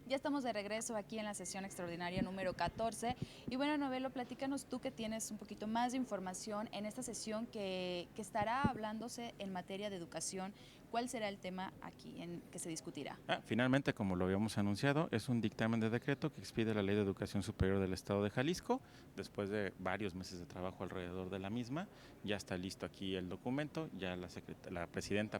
Ya estamos de regreso aquí en la sesión extraordinaria número 14. Y bueno, Novelo, platícanos tú que tienes un poquito más de información en esta sesión que estará hablándose en materia de educación. ¿Cuál será el tema aquí en que se discutirá? Finalmente, como lo habíamos anunciado, es un dictamen de decreto que expide la Ley de Educación Superior del Estado de Jalisco. Después de varios meses de trabajo alrededor de la misma, ya está listo aquí el documento, ya la presidenta,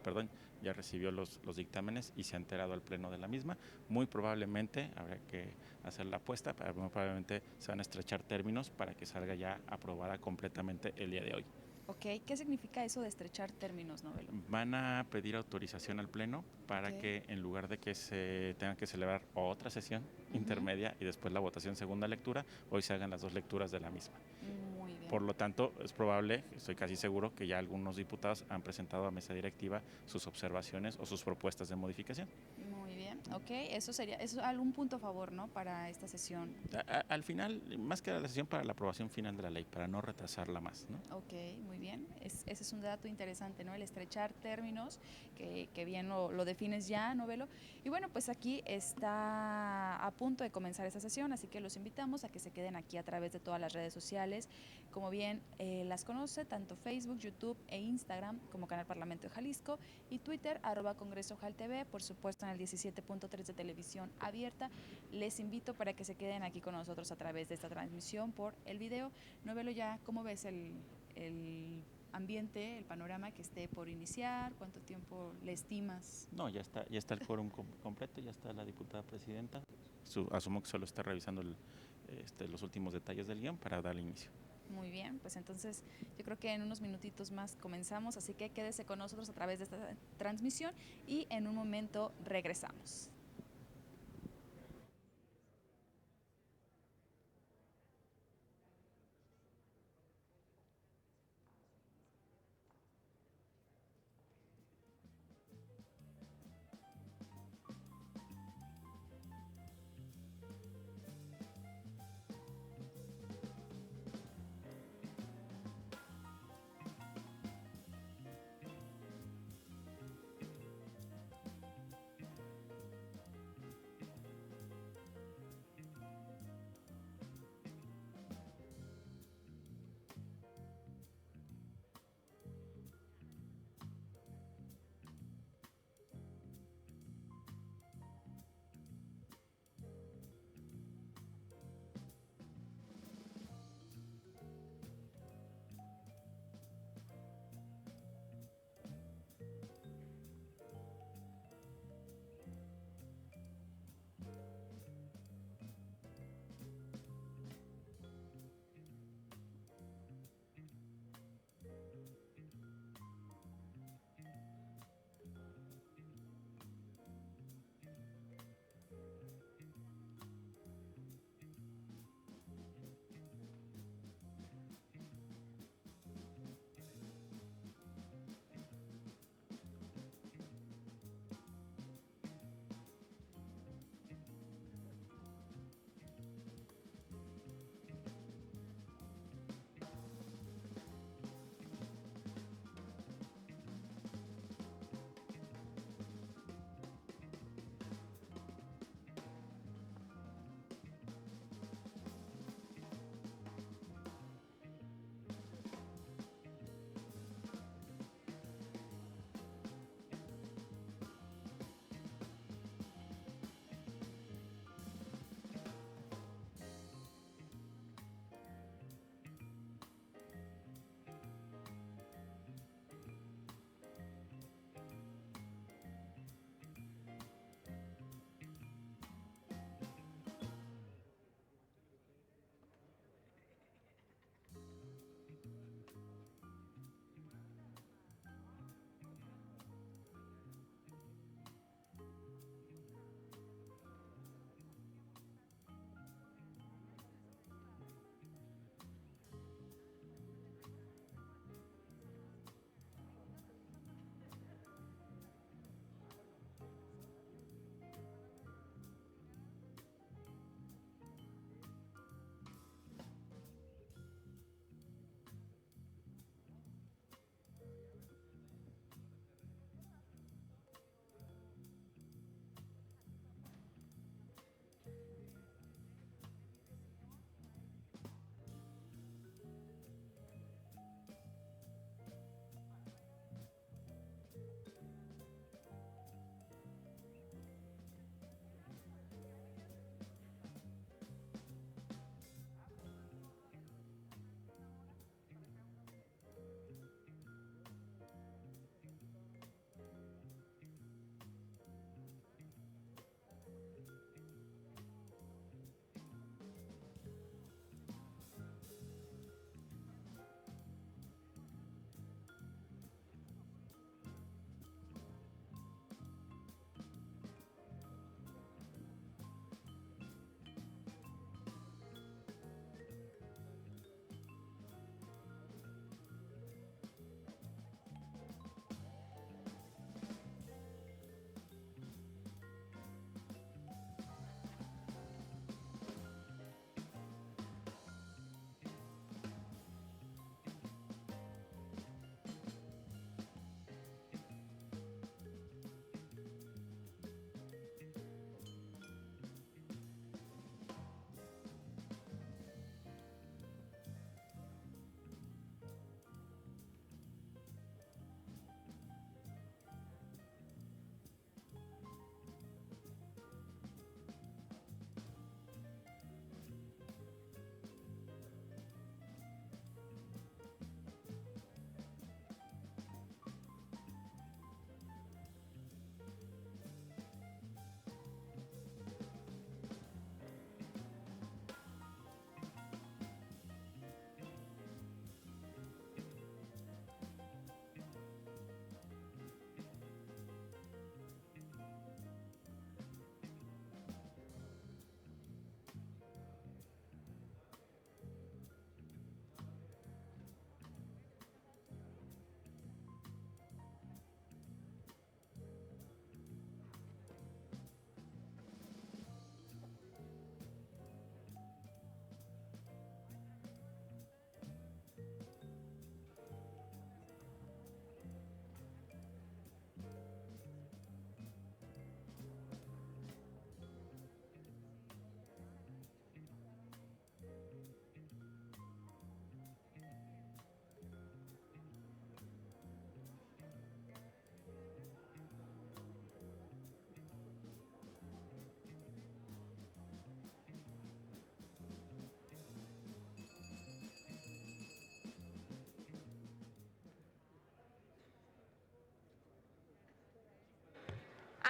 ya recibió los dictámenes y se ha enterado al pleno de la misma. Muy probablemente habrá que hacer la apuesta, pero muy probablemente se van a estrechar términos para que salga ya aprobada completamente el día de hoy. Ok, ¿qué significa eso de estrechar términos, Novelo? Van a pedir autorización al Pleno para que en lugar de que se tenga que celebrar otra sesión intermedia y después la votación segunda lectura, hoy se hagan las dos lecturas de la misma. Muy bien. Por lo tanto, es probable, estoy casi seguro, que ya algunos diputados han presentado a mesa directiva sus observaciones o sus propuestas de modificación. Muy bien, ok, eso es algún punto a favor, ¿no? Para esta sesión. Al final, más que la sesión, para la aprobación final de la ley, para no retrasarla más, ¿no? Ok, muy bien. Ese es un dato interesante, ¿no? El estrechar términos, que bien lo defines ya, Novelo. Y bueno, pues aquí está a punto de comenzar esta sesión, así que los invitamos a que se queden aquí a través de todas las redes sociales. Como bien las conoce, tanto Facebook, YouTube e Instagram como Canal Parlamento de Jalisco y Twitter, @CongresoJalTV, por supuesto en el 17.3 de televisión abierta. Les invito para que se queden aquí con nosotros a través de esta transmisión por el video. Novelo, ya, ¿cómo ves el ambiente, el panorama que esté por iniciar? ¿Cuánto tiempo le estimas? No, ya está el quórum completo, ya está la diputada presidenta. Asumo que solo está revisando los últimos detalles del guión para dar inicio. Muy bien, pues entonces yo creo que en unos minutitos más comenzamos, así que quédese con nosotros a través de esta transmisión y en un momento regresamos.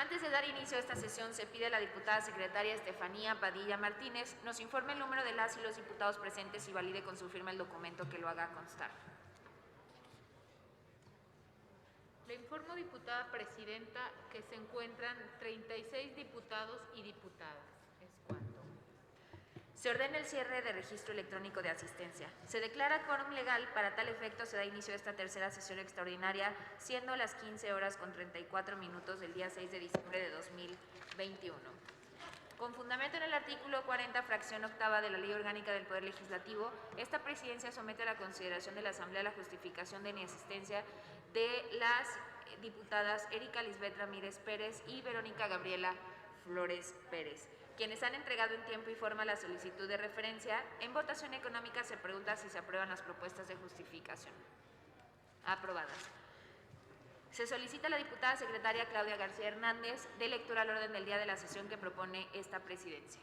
Antes de dar inicio a esta sesión, se pide a la diputada secretaria Estefanía Padilla Martínez nos informe el número de las y los diputados presentes y valide con su firma el documento que lo haga constar. Le informo, diputada presidenta, que se encuentran 36 diputados y diputadas. Es cuanto. Se ordena el cierre de registro electrónico de asistencia. Se declara quórum legal. Para tal efecto, se da inicio a esta tercera sesión extraordinaria, siendo las 15:34 del día 6 de diciembre de 2021. Con fundamento en el artículo 40, fracción octava de la Ley Orgánica del Poder Legislativo, esta presidencia somete a la consideración de la Asamblea la justificación de inasistencia de las diputadas Erika Lisbeth Ramírez Pérez y Verónica Gabriela Flores Pérez, quienes han entregado en tiempo y forma la solicitud de referencia. En votación económica se pregunta si se aprueban las propuestas de justificación. Aprobadas. Se solicita a la diputada secretaria Claudia García Hernández de lectura al orden del día de la sesión que propone esta presidencia.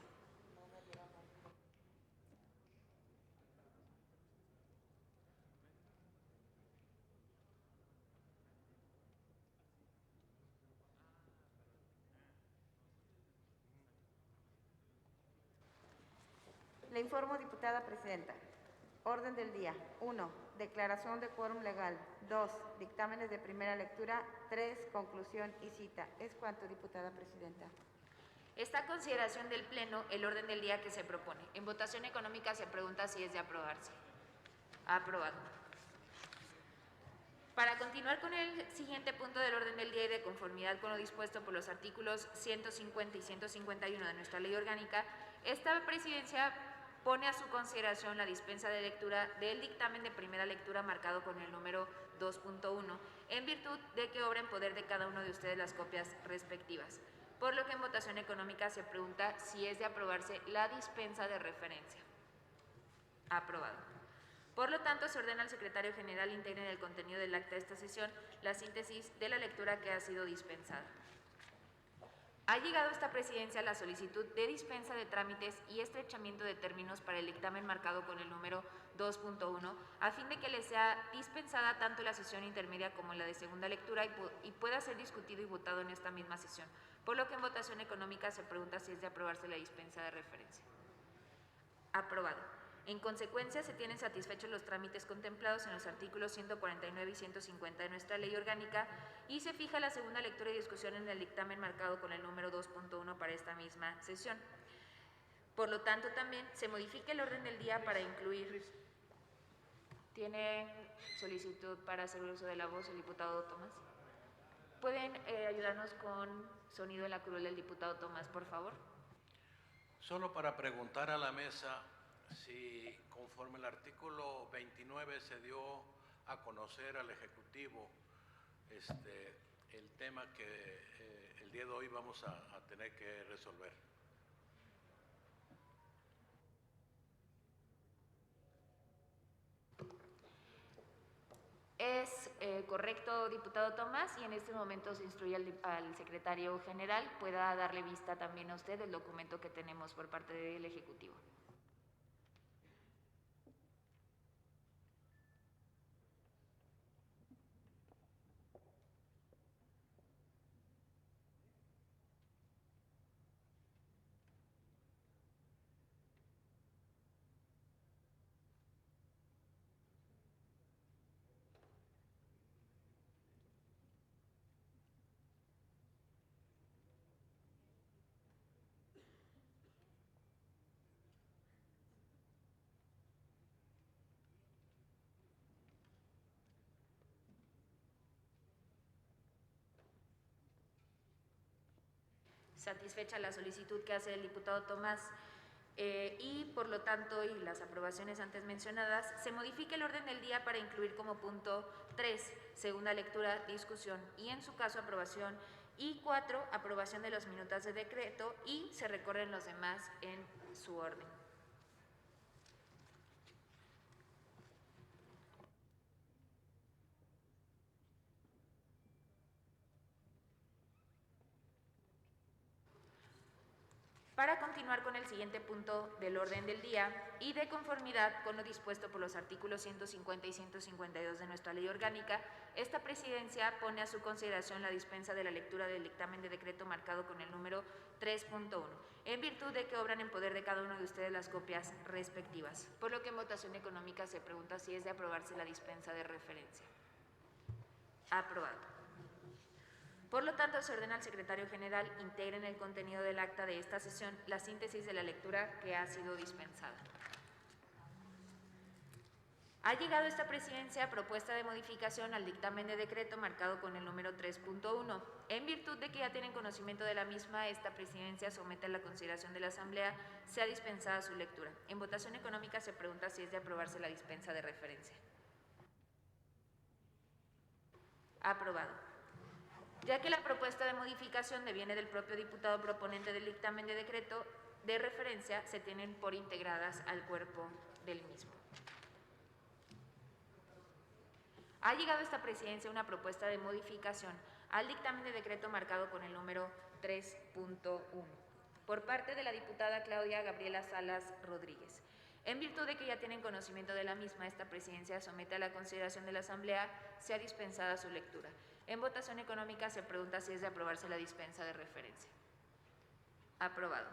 Le informo, diputada presidenta. Orden del día. 1. Declaración de quórum legal. 2. Dictámenes de primera lectura. 3. Conclusión y cita. Es cuanto, diputada presidenta. Está a consideración del Pleno el orden del día que se propone. En votación económica se pregunta si es de aprobarse. Aprobado. Para continuar con el siguiente punto del orden del día y de conformidad con lo dispuesto por los artículos 150 y 151 de nuestra Ley Orgánica, esta presidencia pone a su consideración la dispensa de lectura del dictamen de primera lectura marcado con el número 2.1, en virtud de que obra en poder de cada uno de ustedes las copias respectivas. Por lo que en votación económica se pregunta si es de aprobarse la dispensa de referencia. Aprobado. Por lo tanto, se ordena al secretario general integre en el contenido del acta de esta sesión la síntesis de la lectura que ha sido dispensada. Ha llegado a esta presidencia la solicitud de dispensa de trámites y estrechamiento de términos para el dictamen marcado con el número 2.1, a fin de que le sea dispensada tanto la sesión intermedia como la de segunda lectura y pueda ser discutido y votado en esta misma sesión. Por lo que en votación económica se pregunta si es de aprobarse la dispensa de referencia. Aprobado. En consecuencia, se tienen satisfechos los trámites contemplados en los artículos 149 y 150 de nuestra Ley Orgánica y se fija la segunda lectura y discusión en el dictamen marcado con el número 2.1 para esta misma sesión. Por lo tanto, también se modifica el orden del día para incluir. ¿Tienen solicitud para hacer uso de la voz el diputado Tomás? ¿Pueden ayudarnos con sonido en la curul del diputado Tomás, por favor? Solo para preguntar a la mesa si conforme el artículo 29 se dio a conocer al Ejecutivo el tema que el día de hoy vamos a tener que resolver. Es correcto, diputado Tomás, y en este momento se instruye al secretario general pueda darle vista también a usted el documento que tenemos por parte del Ejecutivo. Satisfecha la solicitud que hace el diputado Tomás y por lo tanto y las aprobaciones antes mencionadas, se modifica el orden del día para incluir como punto 3, segunda lectura, discusión y en su caso aprobación, y 4, aprobación de los minutos de decreto, y se recorren los demás en su orden. Para continuar con el siguiente punto del orden del día y de conformidad con lo dispuesto por los artículos 150 y 152 de nuestra ley orgánica, esta presidencia pone a su consideración la dispensa de la lectura del dictamen de decreto marcado con el número 3.1, en virtud de que obran en poder de cada uno de ustedes las copias respectivas, por lo que en votación económica se pregunta si es de aprobarse la dispensa de referencia. Aprobado. Por lo tanto, se ordena al secretario general integre en el contenido del acta de esta sesión la síntesis de la lectura que ha sido dispensada. Ha llegado esta presidencia propuesta de modificación al dictamen de decreto marcado con el número 3.1. En virtud de que ya tienen conocimiento de la misma, esta presidencia somete a la consideración de la Asamblea sea dispensada su lectura. En votación económica se pregunta si es de aprobarse la dispensa de referencia. Aprobado. Ya que la propuesta de modificación deviene del propio diputado proponente del dictamen de decreto de referencia, se tienen por integradas al cuerpo del mismo. Ha llegado a esta presidencia una propuesta de modificación al dictamen de decreto marcado con el número 3.1 por parte de la diputada Claudia Gabriela Salas Rodríguez. En virtud de que ya tienen conocimiento de la misma, esta presidencia somete a la consideración de la Asamblea sea dispensada su lectura. En votación económica se pregunta si es de aprobarse la dispensa de referencia. Aprobado.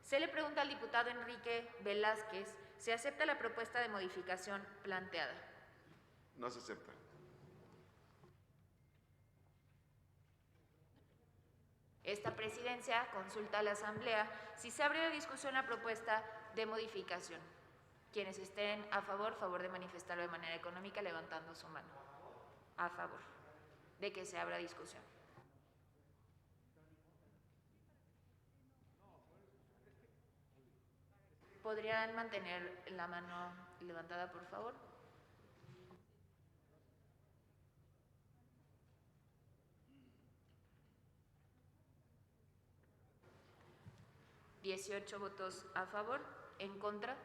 Se le pregunta al diputado Enrique Velázquez si acepta la propuesta de modificación planteada. No se acepta. Esta presidencia consulta a la Asamblea si se abre la discusión la propuesta de modificación. Quienes estén a favor de manifestarlo de manera económica levantando su mano. A favor de que se abra discusión. ¿Podrían mantener la mano levantada, por favor? ¿18 votos a favor? ¿En contra?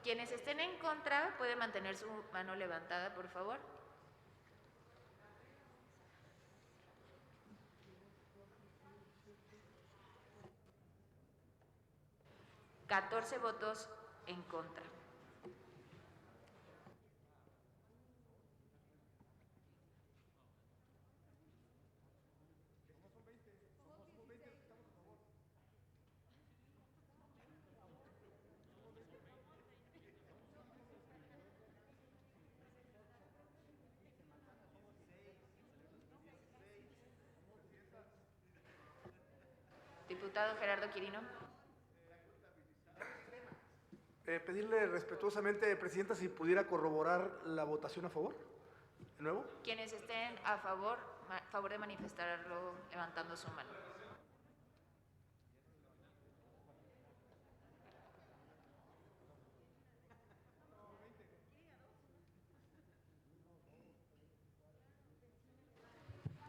Quienes estén en contra pueden mantener su mano levantada, por favor. ¿14 votos en contra? Diputado Gerardo Quirino. Pedirle respetuosamente, Presidenta, si pudiera corroborar la votación a favor, de nuevo. Quienes estén a favor de manifestarlo levantando su mano.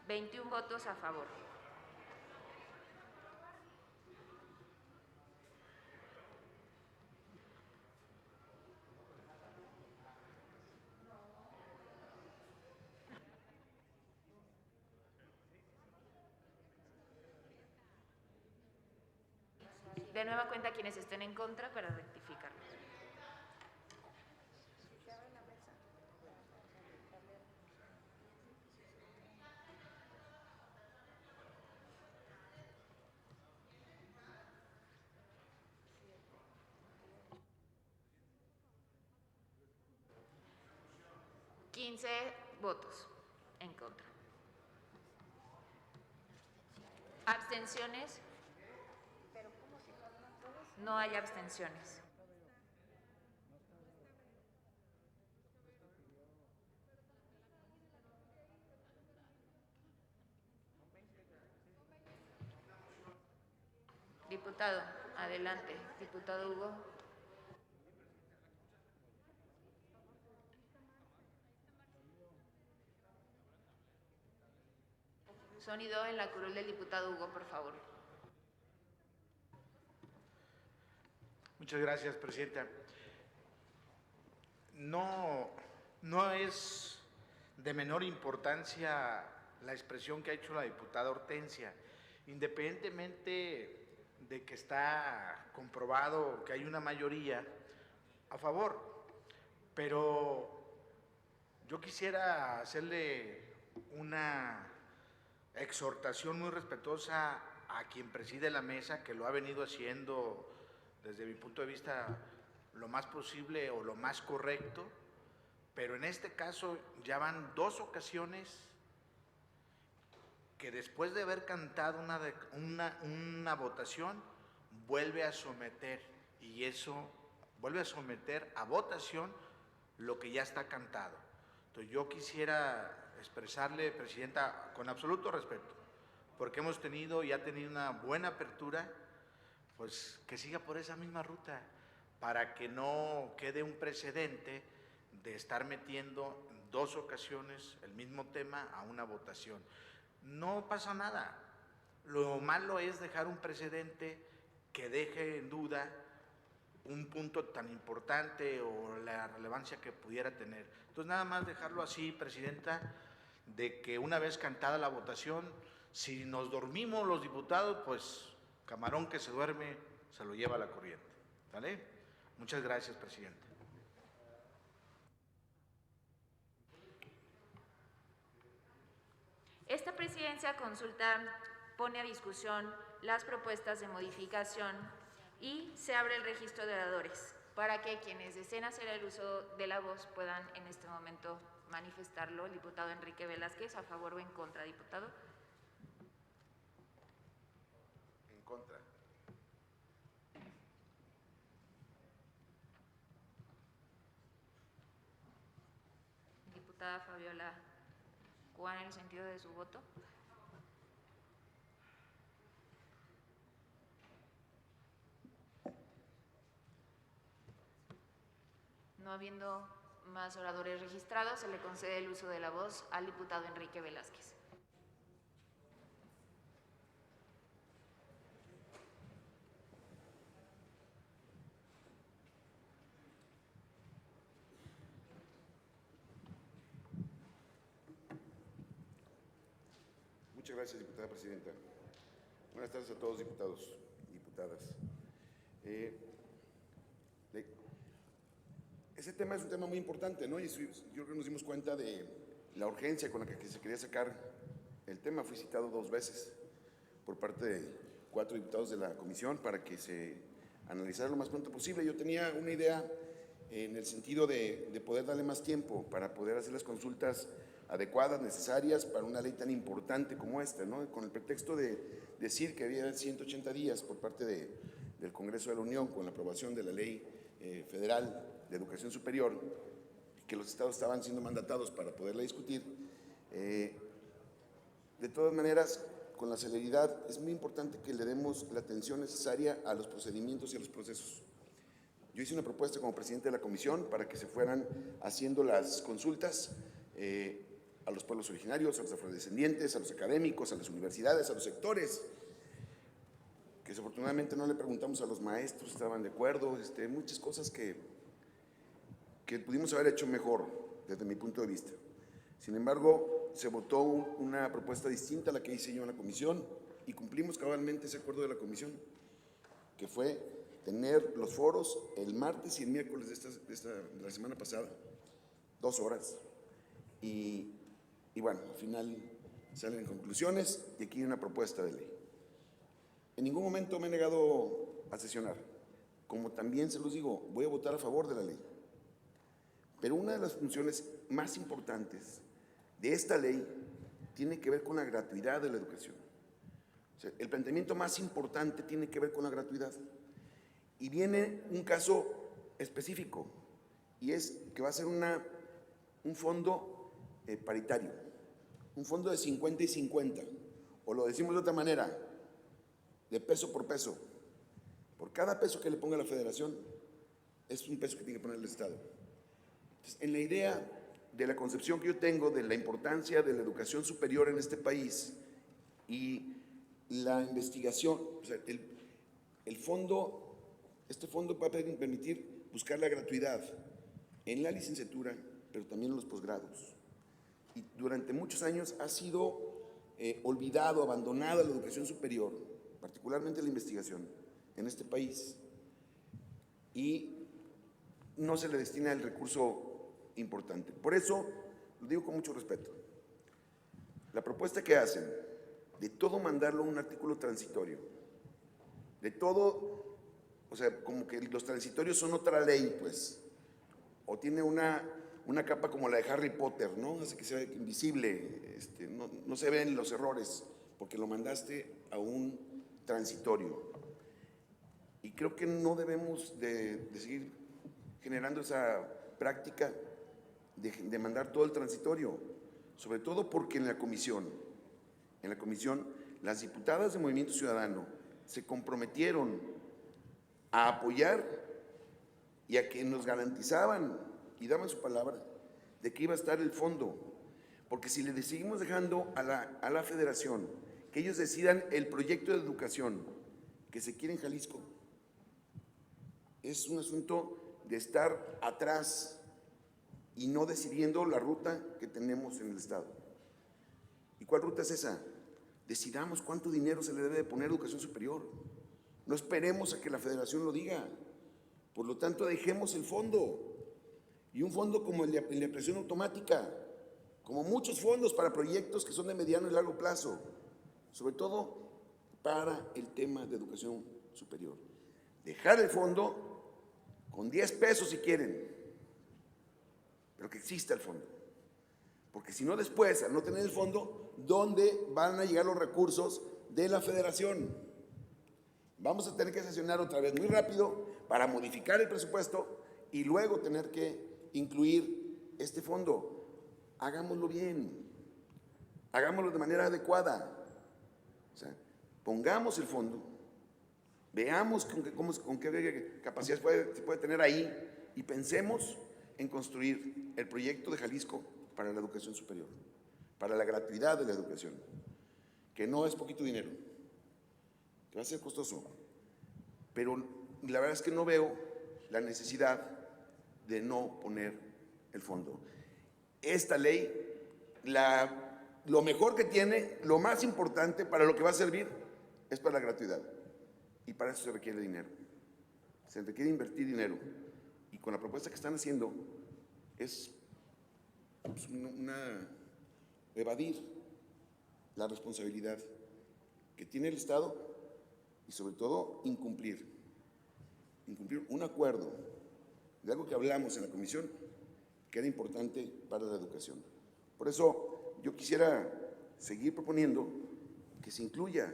¿21 votos a favor? De nueva cuenta, quienes estén en contra para rectificarlos. ¿15 votos en contra? ¿Abstenciones? Pero ¿cómo se forman todos? No hay abstenciones. Diputado, adelante. Diputado Hugo. Sonido en la curul del diputado Hugo, por favor. Muchas gracias, presidenta. No es de menor importancia la expresión que ha hecho la diputada Hortensia, independientemente de que está comprobado que hay una mayoría a favor, pero yo quisiera hacerle una exhortación muy respetuosa a quien preside la mesa, que lo ha venido haciendo desde mi punto de vista lo más posible o lo más correcto, pero en este caso ya van 2 ocasiones que después de haber cantado una votación vuelve a someter, y eso vuelve a someter a votación lo que ya está cantado. Entonces yo quisiera expresarle, presidenta, con absoluto respeto, porque hemos tenido y ha tenido una buena apertura, pues que siga por esa misma ruta, para que no quede un precedente de estar metiendo en 2 ocasiones el mismo tema a una votación. No pasa nada, lo malo es dejar un precedente que deje en duda un punto tan importante o la relevancia que pudiera tener. Entonces nada más dejarlo así, presidenta, de que una vez cantada la votación, si nos dormimos los diputados, pues camarón que se duerme se lo lleva la corriente. ¿Vale? Muchas gracias, presidente. Esta presidencia consulta pone a discusión las propuestas de modificación y se abre el registro de oradores para que quienes deseen hacer el uso de la voz puedan en este momento manifestarlo. El diputado Enrique Velázquez, ¿a favor o en contra, diputado? En contra. Diputada Fabiola, ¿cuál es el sentido de su voto? No habiendo más oradores registrados, se le concede el uso de la voz al diputado Enrique Velázquez. Muchas gracias, diputada presidenta. Buenas tardes a todos, diputados y diputadas. Ese tema es un tema muy importante, ¿no? Y yo creo que nos dimos cuenta de la urgencia con la que se quería sacar el tema. Fui citado 2 veces por parte de 4 diputados de la comisión para que se analizara lo más pronto posible. Yo tenía una idea en el sentido de poder darle más tiempo para poder hacer las consultas adecuadas, necesarias para una ley tan importante como esta, ¿no? Con el pretexto de decir que había 180 días por parte del Congreso de la Unión con la aprobación de la Ley Federal de Educación Superior, que los estados estaban siendo mandatados para poderla discutir. De todas maneras, con la celeridad, es muy importante que le demos la atención necesaria a los procedimientos y a los procesos. Yo hice una propuesta como presidente de la comisión para que se fueran haciendo las consultas a los pueblos originarios, a los afrodescendientes, a los académicos, a las universidades, a los sectores, que desafortunadamente no le preguntamos a los maestros, estaban de acuerdo, muchas cosas que pudimos haber hecho mejor desde mi punto de vista. Sin embargo, se votó una propuesta distinta a la que hice yo en la comisión y cumplimos cabalmente ese acuerdo de la comisión, que fue tener los foros el martes y el miércoles de la semana pasada, 2 horas. Y bueno, al final salen conclusiones y aquí hay una propuesta de ley. En ningún momento me he negado a sesionar. Como también se los digo, voy a votar a favor de la ley. Pero una de las funciones más importantes de esta ley tiene que ver con la gratuidad de la educación. O sea, el planteamiento más importante tiene que ver con la gratuidad. Y viene un caso específico, y es que va a ser un fondo paritario, un fondo de 50 y 50, o lo decimos de otra manera, de peso por peso. Por cada peso que le ponga la federación, es un peso que tiene que poner el Estado. Entonces, en la idea de la concepción que yo tengo de la importancia de la educación superior en este país y la investigación, o sea, el fondo, este fondo va a permitir buscar la gratuidad en la licenciatura, pero también en los posgrados. Y durante muchos años ha sido olvidado, abandonada la educación superior, particularmente la investigación, en este país. Y no se le destina el recurso importante. Por eso, lo digo con mucho respeto, la propuesta que hacen de todo mandarlo a un artículo transitorio, de todo, o sea, como que los transitorios son otra ley, pues, o tiene una capa como la de Harry Potter, ¿no? Hace que sea invisible, no se ven los errores, porque lo mandaste a un transitorio. Y creo que no debemos de seguir generando esa práctica de mandar todo el transitorio, sobre todo porque en la comisión, las diputadas de Movimiento Ciudadano se comprometieron a apoyar y a que nos garantizaban y daban su palabra de que iba a estar el fondo, porque si le seguimos dejando a la federación que ellos decidan el proyecto de educación que se quiere en Jalisco, es un asunto de estar atrás y no decidiendo la ruta que tenemos en el Estado. ¿Y cuál ruta es esa? Decidamos cuánto dinero se le debe de poner a educación superior. No esperemos a que la federación lo diga. Por lo tanto, dejemos el fondo. Y un fondo como el de ampliación automática, como muchos fondos para proyectos que son de mediano y largo plazo, sobre todo para el tema de educación superior. Dejar el fondo con 10 pesos si quieren, pero que exista el fondo. Porque si no, después, al no tener el fondo, ¿dónde van a llegar los recursos de la federación? Vamos a tener que sesionar otra vez muy rápido para modificar el presupuesto y luego tener que incluir este fondo. Hagámoslo bien, hagámoslo de manera adecuada. O sea, pongamos el fondo, veamos con qué capacidad se puede tener ahí y pensemos en construir el proyecto de Jalisco para la educación superior, para la gratuidad de la educación, que no es poquito dinero, que va a ser costoso, pero la verdad es que no veo la necesidad de no poner el fondo. Esta ley, lo mejor que tiene, lo más importante para lo que va a servir, es para la gratuidad. Y para eso se requiere dinero. Se requiere invertir dinero. Y con la propuesta que están haciendo es evadir la responsabilidad que tiene el Estado y sobre todo incumplir un acuerdo de algo que hablamos en la comisión que era importante para la educación. Por eso yo quisiera seguir proponiendo que se incluya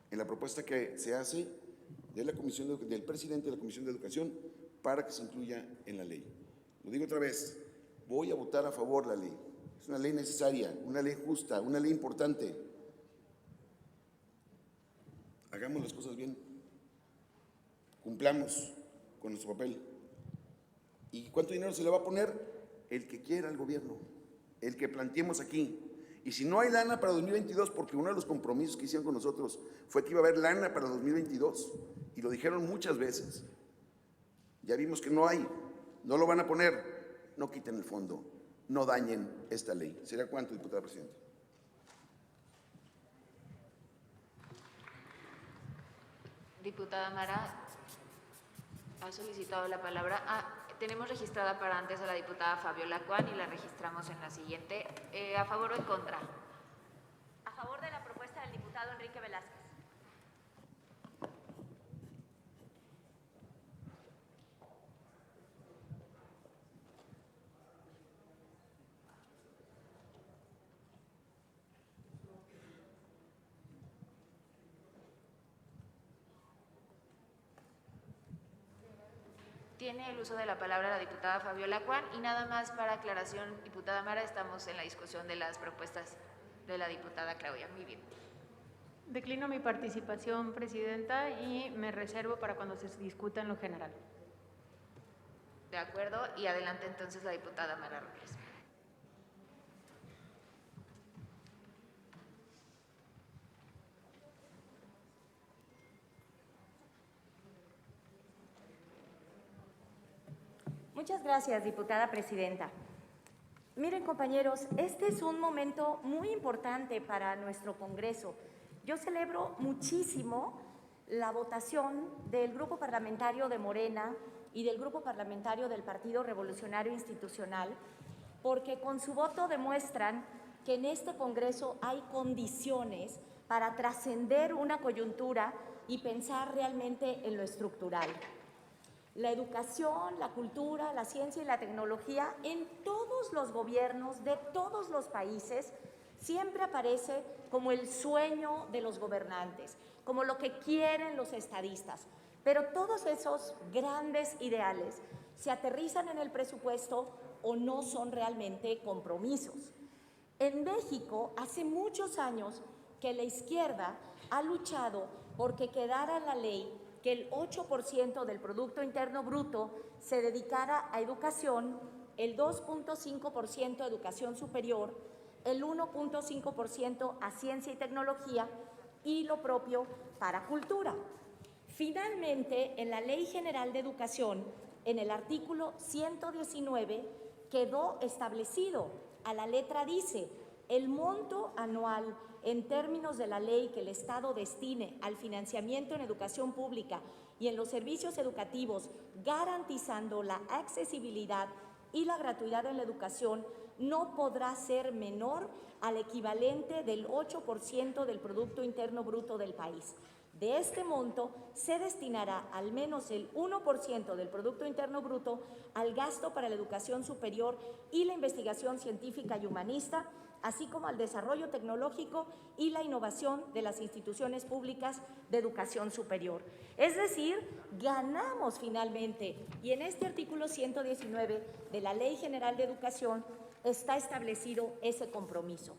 en la propuesta que se hace de la comisión del presidente de la Comisión de Educación para que se incluya en la ley. Lo digo otra vez, voy a votar a favor de la ley. Es una ley necesaria, una ley justa, una ley importante. Hagamos las cosas bien, cumplamos con nuestro papel. ¿Y cuánto dinero se le va a poner? El que quiera el gobierno, el que planteemos aquí. Y si no hay lana para 2022, porque uno de los compromisos que hicieron con nosotros fue que iba a haber lana para 2022, y lo dijeron muchas veces. Ya vimos que no hay, no lo van a poner, no quiten el fondo, no dañen esta ley. ¿Sería cuánto, diputada presidenta? Diputada Mara, ha solicitado la palabra. Tenemos registrada para antes a la diputada Fabiola Cuán y la registramos en la siguiente. ¿A favor o en contra? A favor de la propuesta del diputado Enrique Velázquez. Tiene el uso de la palabra la diputada Fabiola Cuán y nada más para aclaración, diputada Mara, estamos en la discusión de las propuestas de la diputada Claudia. Muy bien. Declino mi participación, presidenta, y me reservo para cuando se discuta en lo general. De acuerdo, y adelante entonces la diputada Mara Robles. Muchas gracias, diputada presidenta. Miren, compañeros, este es un momento muy importante para nuestro Congreso. Yo celebro muchísimo la votación del Grupo Parlamentario de Morena y del Grupo Parlamentario del Partido Revolucionario Institucional, porque con su voto demuestran que en este Congreso hay condiciones para trascender una coyuntura y pensar realmente en lo estructural. La educación, la cultura, la ciencia y la tecnología en todos los gobiernos de todos los países siempre aparece como el sueño de los gobernantes, como lo que quieren los estadistas. Pero todos esos grandes ideales se aterrizan en el presupuesto o no son realmente compromisos. En México, hace muchos años que la izquierda ha luchado porque quedara en la ley que el 8% del Producto Interno Bruto se dedicara a educación, el 2.5% a educación superior, el 1.5% a ciencia y tecnología y lo propio para cultura. Finalmente, en la Ley General de Educación, en el artículo 119, quedó establecido, a la letra dice, el monto anual en términos de la ley que el Estado destine al financiamiento en educación pública y en los servicios educativos, garantizando la accesibilidad y la gratuidad en la educación, no podrá ser menor al equivalente del 8% del Producto Interno Bruto del país. De este monto se destinará al menos el 1% del Producto Interno Bruto al gasto para la educación superior y la investigación científica y humanista, así como al desarrollo tecnológico y la innovación de las instituciones públicas de educación superior. Es decir, ganamos finalmente, y en este artículo 119 de la Ley General de Educación está establecido ese compromiso.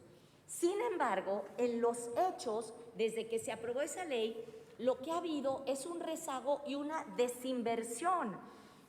Sin embargo, en los hechos, desde que se aprobó esa ley, lo que ha habido es un rezago y una desinversión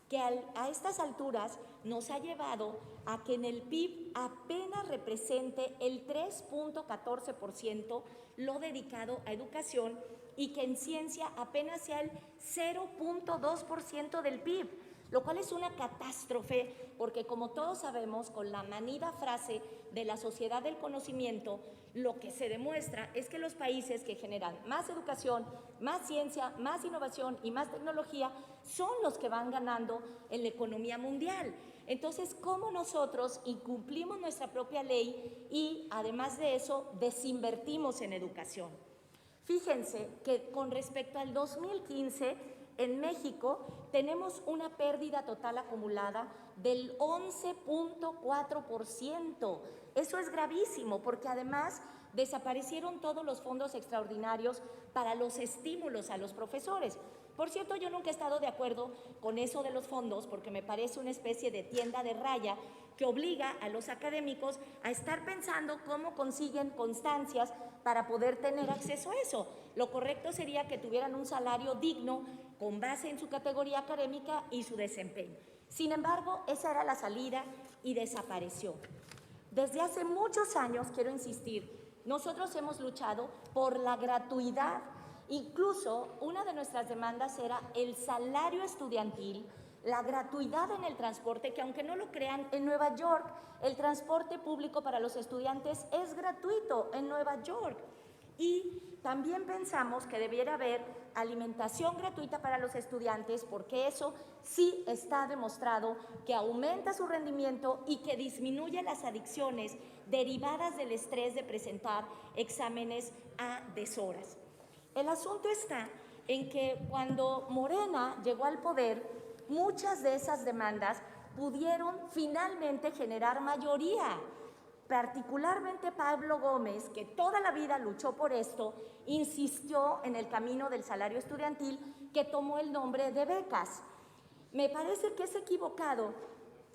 que a estas alturas nos ha llevado a que en el PIB apenas represente el 3.14% lo dedicado a educación y que en ciencia apenas sea el 0.2% del PIB, lo cual es una catástrofe porque, como todos sabemos, con la manida frase de la sociedad del conocimiento, lo que se demuestra es que los países que generan más educación, más ciencia, más innovación y más tecnología son los que van ganando en la economía mundial. Entonces, ¿cómo nosotros incumplimos nuestra propia ley y, además de eso, desinvertimos en educación? Fíjense que con respecto al 2015, en México tenemos una pérdida total acumulada del 11.4%. Eso es gravísimo porque además desaparecieron todos los fondos extraordinarios para los estímulos a los profesores. Por cierto, yo nunca he estado de acuerdo con eso de los fondos porque me parece una especie de tienda de raya que obliga a los académicos a estar pensando cómo consiguen constancias para poder tener acceso a eso. Lo correcto sería que tuvieran un salario digno con base en su categoría académica y su desempeño. Sin embargo, esa era la salida y desapareció. Desde hace muchos años, quiero insistir, nosotros hemos luchado por la gratuidad. Incluso una de nuestras demandas era el salario estudiantil, la gratuidad en el transporte, que aunque no lo crean, en Nueva York el transporte público para los estudiantes es gratuito en Nueva York. Y también pensamos que debiera haber alimentación gratuita para los estudiantes porque eso sí está demostrado que aumenta su rendimiento y que disminuye las adicciones derivadas del estrés de presentar exámenes a deshoras. El asunto está en que cuando Morena llegó al poder, muchas de esas demandas pudieron finalmente generar mayoría. Particularmente Pablo Gómez, que toda la vida luchó por esto, insistió en el camino del salario estudiantil que tomó el nombre de becas. Me parece que es equivocado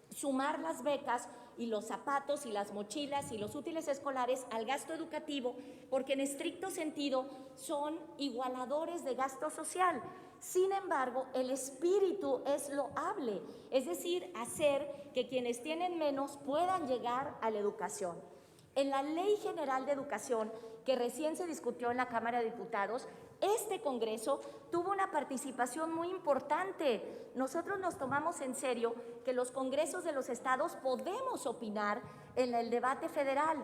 sumar las becas y los zapatos y las mochilas y los útiles escolares al gasto educativo, porque en estricto sentido son igualadores de gasto social. Sin embargo, el espíritu es loable, es decir, hacer que quienes tienen menos puedan llegar a la educación. En la Ley General de Educación, que recién se discutió en la Cámara de Diputados, este Congreso tuvo una participación muy importante. Nosotros nos tomamos en serio que los congresos de los estados podemos opinar en el debate federal.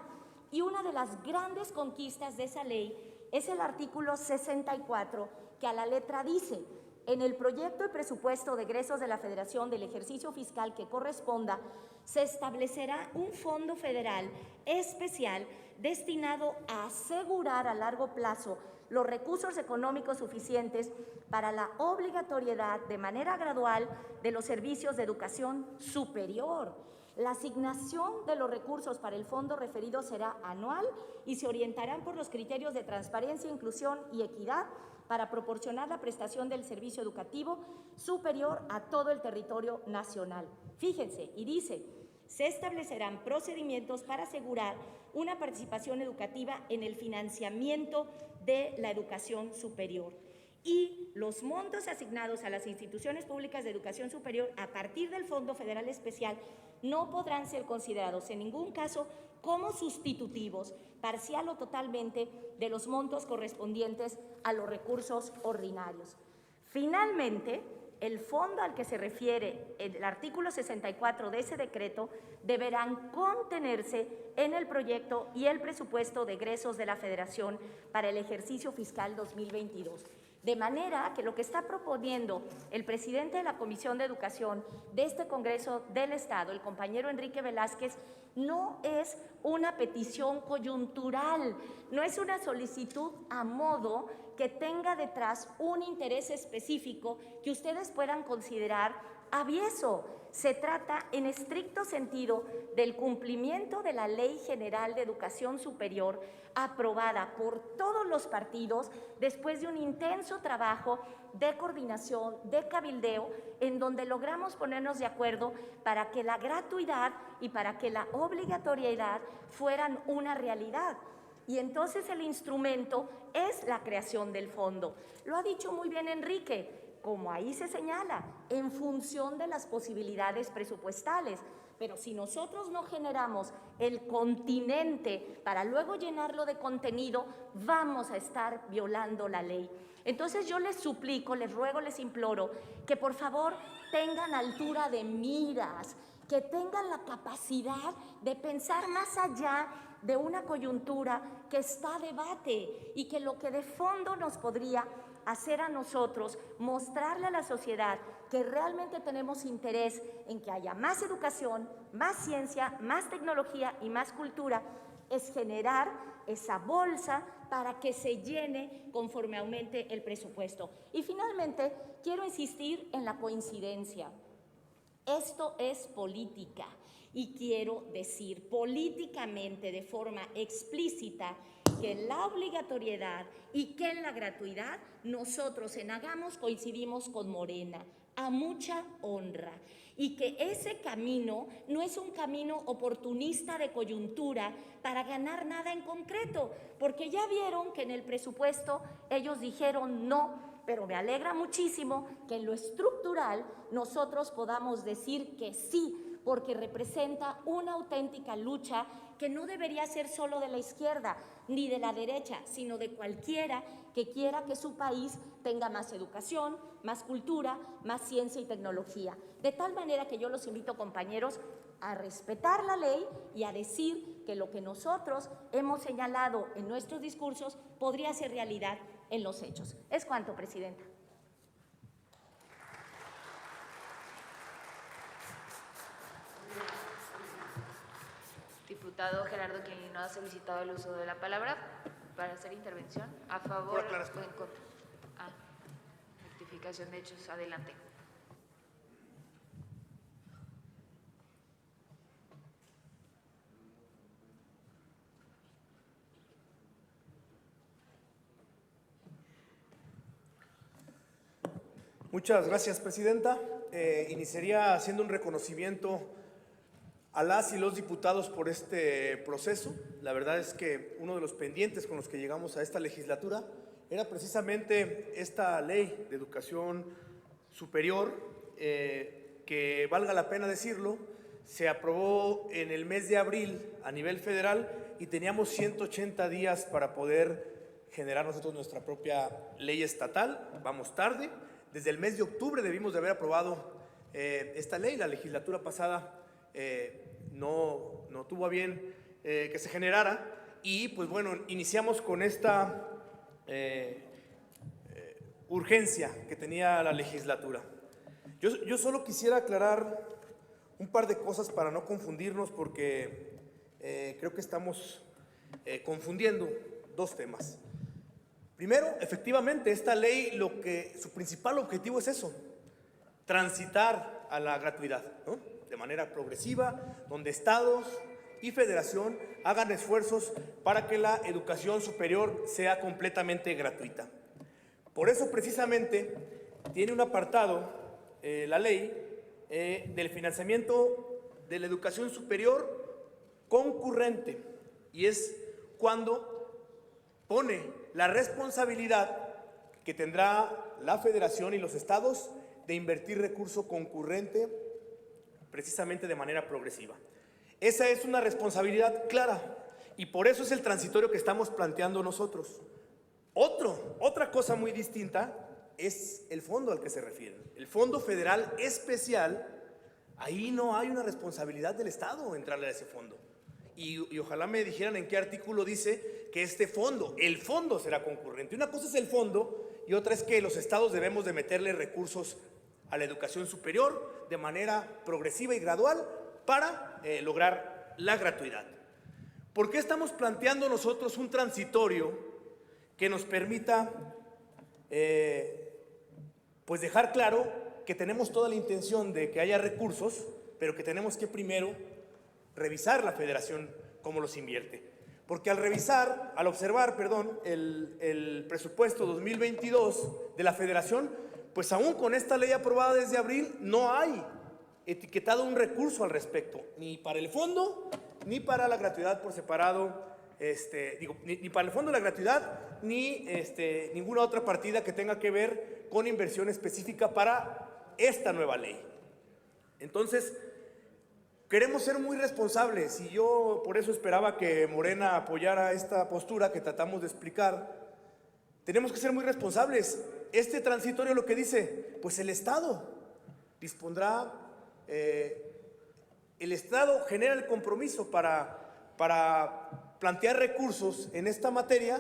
Y una de las grandes conquistas de esa ley es el artículo 64, que a la letra dice: en el proyecto de presupuesto de egresos de la Federación del ejercicio fiscal que corresponda, se establecerá un fondo federal especial destinado a asegurar a largo plazo los recursos económicos suficientes para la obligatoriedad de manera gradual de los servicios de educación superior. La asignación de los recursos para el fondo referido será anual y se orientarán por los criterios de transparencia, inclusión y equidad para proporcionar la prestación del servicio educativo superior a todo el territorio nacional. Fíjense, y dice: se establecerán procedimientos para asegurar una participación educativa en el financiamiento de la educación superior. Y los montos asignados a las instituciones públicas de educación superior a partir del Fondo Federal Especial no podrán ser considerados en ningún caso como sustitutivos, parcial o totalmente, de los montos correspondientes a los recursos ordinarios. Finalmente, el fondo al que se refiere el artículo 64 de ese decreto deberán contenerse en el proyecto y el presupuesto de egresos de la Federación para el ejercicio fiscal 2022. De manera que lo que está proponiendo el presidente de la Comisión de Educación de este Congreso del Estado, el compañero Enrique Velázquez, no es una petición coyuntural, no es una solicitud a modo que tenga detrás un interés específico que ustedes puedan considerar avieso. Se trata en estricto sentido del cumplimiento de la Ley General de Educación Superior aprobada por todos los partidos después de un intenso trabajo de coordinación, de cabildeo, en donde logramos ponernos de acuerdo para que la gratuidad y para que la obligatoriedad fueran una realidad. Y entonces el instrumento es la creación del fondo. Lo ha dicho muy bien Enrique, como ahí se señala, en función de las posibilidades presupuestales. Pero si nosotros no generamos el continente para luego llenarlo de contenido, vamos a estar violando la ley. Entonces yo les suplico, les ruego, les imploro que por favor tengan altura de miras, que tengan la capacidad de pensar más allá de una coyuntura que está a debate y que lo que de fondo nos podría hacer a nosotros, mostrarle a la sociedad que realmente tenemos interés en que haya más educación, más ciencia, más tecnología y más cultura, es generar esa bolsa para que se llene conforme aumente el presupuesto. Y finalmente, quiero insistir en la coincidencia. Esto es política y quiero decir políticamente de forma explícita que en la obligatoriedad y que en la gratuidad nosotros en Hagamos coincidimos con Morena, a mucha honra, y que ese camino no es un camino oportunista de coyuntura para ganar nada en concreto, porque ya vieron que en el presupuesto ellos dijeron no. Pero me alegra muchísimo que en lo estructural nosotros podamos decir que sí, porque representa una auténtica lucha que no debería ser solo de la izquierda ni de la derecha, sino de cualquiera que quiera que su país tenga más educación, más cultura, más ciencia y tecnología. De tal manera que yo los invito, compañeros, a respetar la ley y a decir que lo que nosotros hemos señalado en nuestros discursos podría ser realidad en los hechos. Es cuanto, Presidenta. Diputado Gerardo Quirino ha solicitado el uso de la palabra para hacer intervención. ¿A favor o en contra? Rectificación de hechos. Adelante. Muchas gracias, Presidenta. iniciaría haciendo un reconocimiento a las y los diputados por este proceso. La verdad es que uno de los pendientes con los que llegamos a esta legislatura era precisamente esta ley de educación superior, que valga la pena decirlo, se aprobó en el mes de abril a nivel federal y teníamos 180 días para poder generar nosotros nuestra propia ley estatal. Vamos tarde. Desde el mes de octubre debimos de haber aprobado esta ley. La legislatura pasada no tuvo a bien que se generara y pues bueno, iniciamos con esta urgencia que tenía la legislatura. Yo solo quisiera aclarar un par de cosas para no confundirnos, porque creo que estamos confundiendo dos temas. Primero, efectivamente, esta ley, su principal objetivo es eso, transitar a la gratuidad, ¿no? De manera progresiva, donde estados y federación hagan esfuerzos para que la educación superior sea completamente gratuita. Por eso, precisamente, tiene un apartado, la ley, del financiamiento de la educación superior concurrente, y es cuando pone la responsabilidad que tendrá la federación y los estados de invertir recurso concurrente precisamente de manera progresiva. Esa es una responsabilidad clara y por eso es el transitorio que estamos planteando nosotros. Otra cosa muy distinta es el fondo al que se refieren. El Fondo Federal Especial, ahí no hay una responsabilidad del Estado entrarle a ese fondo. Y ojalá me dijeran en qué artículo dice que el fondo será concurrente. Una cosa es el fondo y otra es que los estados debemos de meterle recursos a la educación superior de manera progresiva y gradual para lograr la gratuidad. ¿Por qué estamos planteando nosotros un transitorio que nos permita pues dejar claro que tenemos toda la intención de que haya recursos, pero que tenemos que primero revisar la federación cómo los invierte? Porque al observar el presupuesto 2022 de la federación, pues aún con esta ley aprobada desde abril no hay etiquetado un recurso al respecto, ni para el fondo, ni para la gratuidad por separado, ni para el fondo de la gratuidad, ni ninguna otra partida que tenga que ver con inversión específica para esta nueva ley. Entonces, queremos ser muy responsables y yo por eso esperaba que Morena apoyara esta postura que tratamos de explicar. Tenemos que ser muy responsables. Este transitorio lo que dice, pues el Estado dispondrá, el Estado genera el compromiso para plantear recursos en esta materia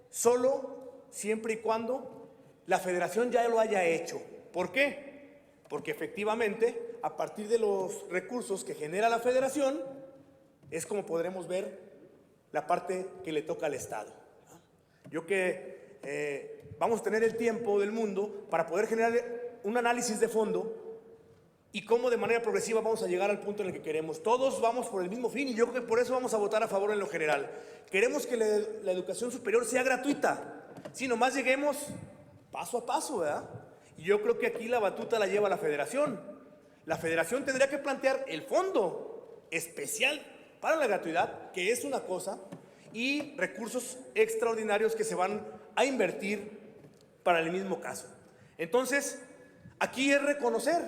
solo siempre y cuando la federación ya lo haya hecho. ¿Por qué? Porque efectivamente, a partir de los recursos que genera la federación, es como podremos ver la parte que le toca al Estado. Yo que vamos a tener el tiempo del mundo para poder generar un análisis de fondo y cómo de manera progresiva vamos a llegar al punto en el que queremos. Todos vamos por el mismo fin y yo creo que por eso vamos a votar a favor en lo general. Queremos que la educación superior sea gratuita, si nomás lleguemos paso a paso, ¿verdad? Y yo creo que aquí la batuta la lleva la federación. La federación tendría que plantear el fondo especial para la gratuidad, que es una cosa, y recursos extraordinarios que se van a invertir para el mismo caso. Entonces, aquí es reconocer,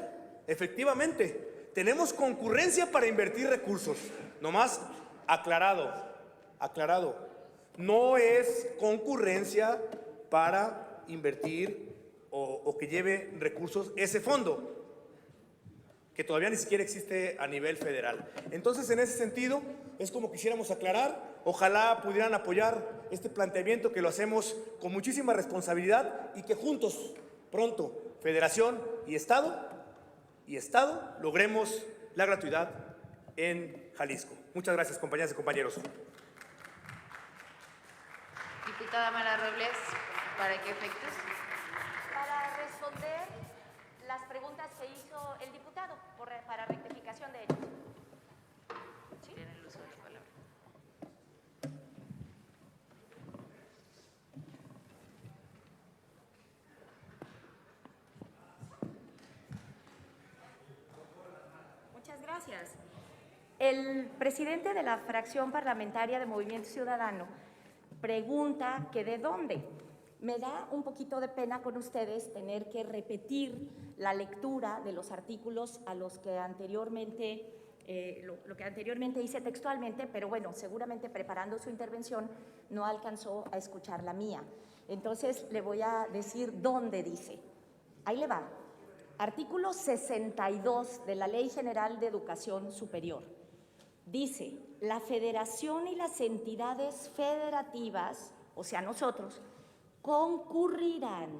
efectivamente, tenemos concurrencia para invertir recursos. Nomás aclarado, no es concurrencia para invertir o que lleve recursos ese fondo, que todavía ni siquiera existe a nivel federal. Entonces, en ese sentido, es como quisiéramos aclarar. Ojalá pudieran apoyar este planteamiento que lo hacemos con muchísima responsabilidad y que juntos, pronto, Federación y Estado, logremos la gratuidad en Jalisco. Muchas gracias, compañeras y compañeros. Diputada Mara Robles, ¿para qué efectos? Para responder las preguntas que hizo el diputado, para rectificación de hechos. ¿Sí? Tiene el uso de la palabra. Gracias. El presidente de la fracción parlamentaria de Movimiento Ciudadano pregunta que de dónde. Me da un poquito de pena con ustedes tener que repetir la lectura de los artículos a los que anteriormente, lo que anteriormente hice textualmente, pero bueno, seguramente preparando su intervención no alcanzó a escuchar la mía. Entonces le voy a decir dónde dice. Ahí le va. Artículo 62 de la Ley General de Educación Superior. Dice, la federación y las entidades federativas, o sea, nosotros, concurrirán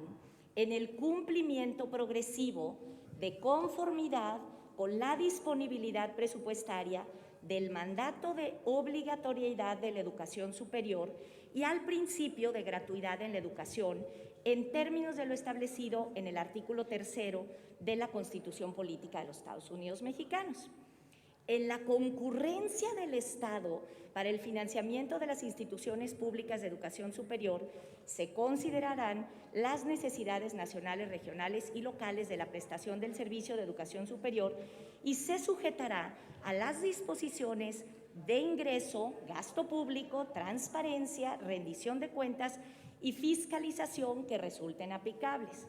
en el cumplimiento progresivo de conformidad con la disponibilidad presupuestaria del mandato de obligatoriedad de la educación superior y al principio de gratuidad en la educación en términos de lo establecido en el artículo 3º de la Constitución Política de los Estados Unidos Mexicanos. En la concurrencia del Estado para el financiamiento de las instituciones públicas de educación superior se considerarán las necesidades nacionales, regionales y locales de la prestación del servicio de educación superior y se sujetará a las disposiciones de ingreso, gasto público, transparencia, rendición de cuentas y fiscalización que resulten aplicables.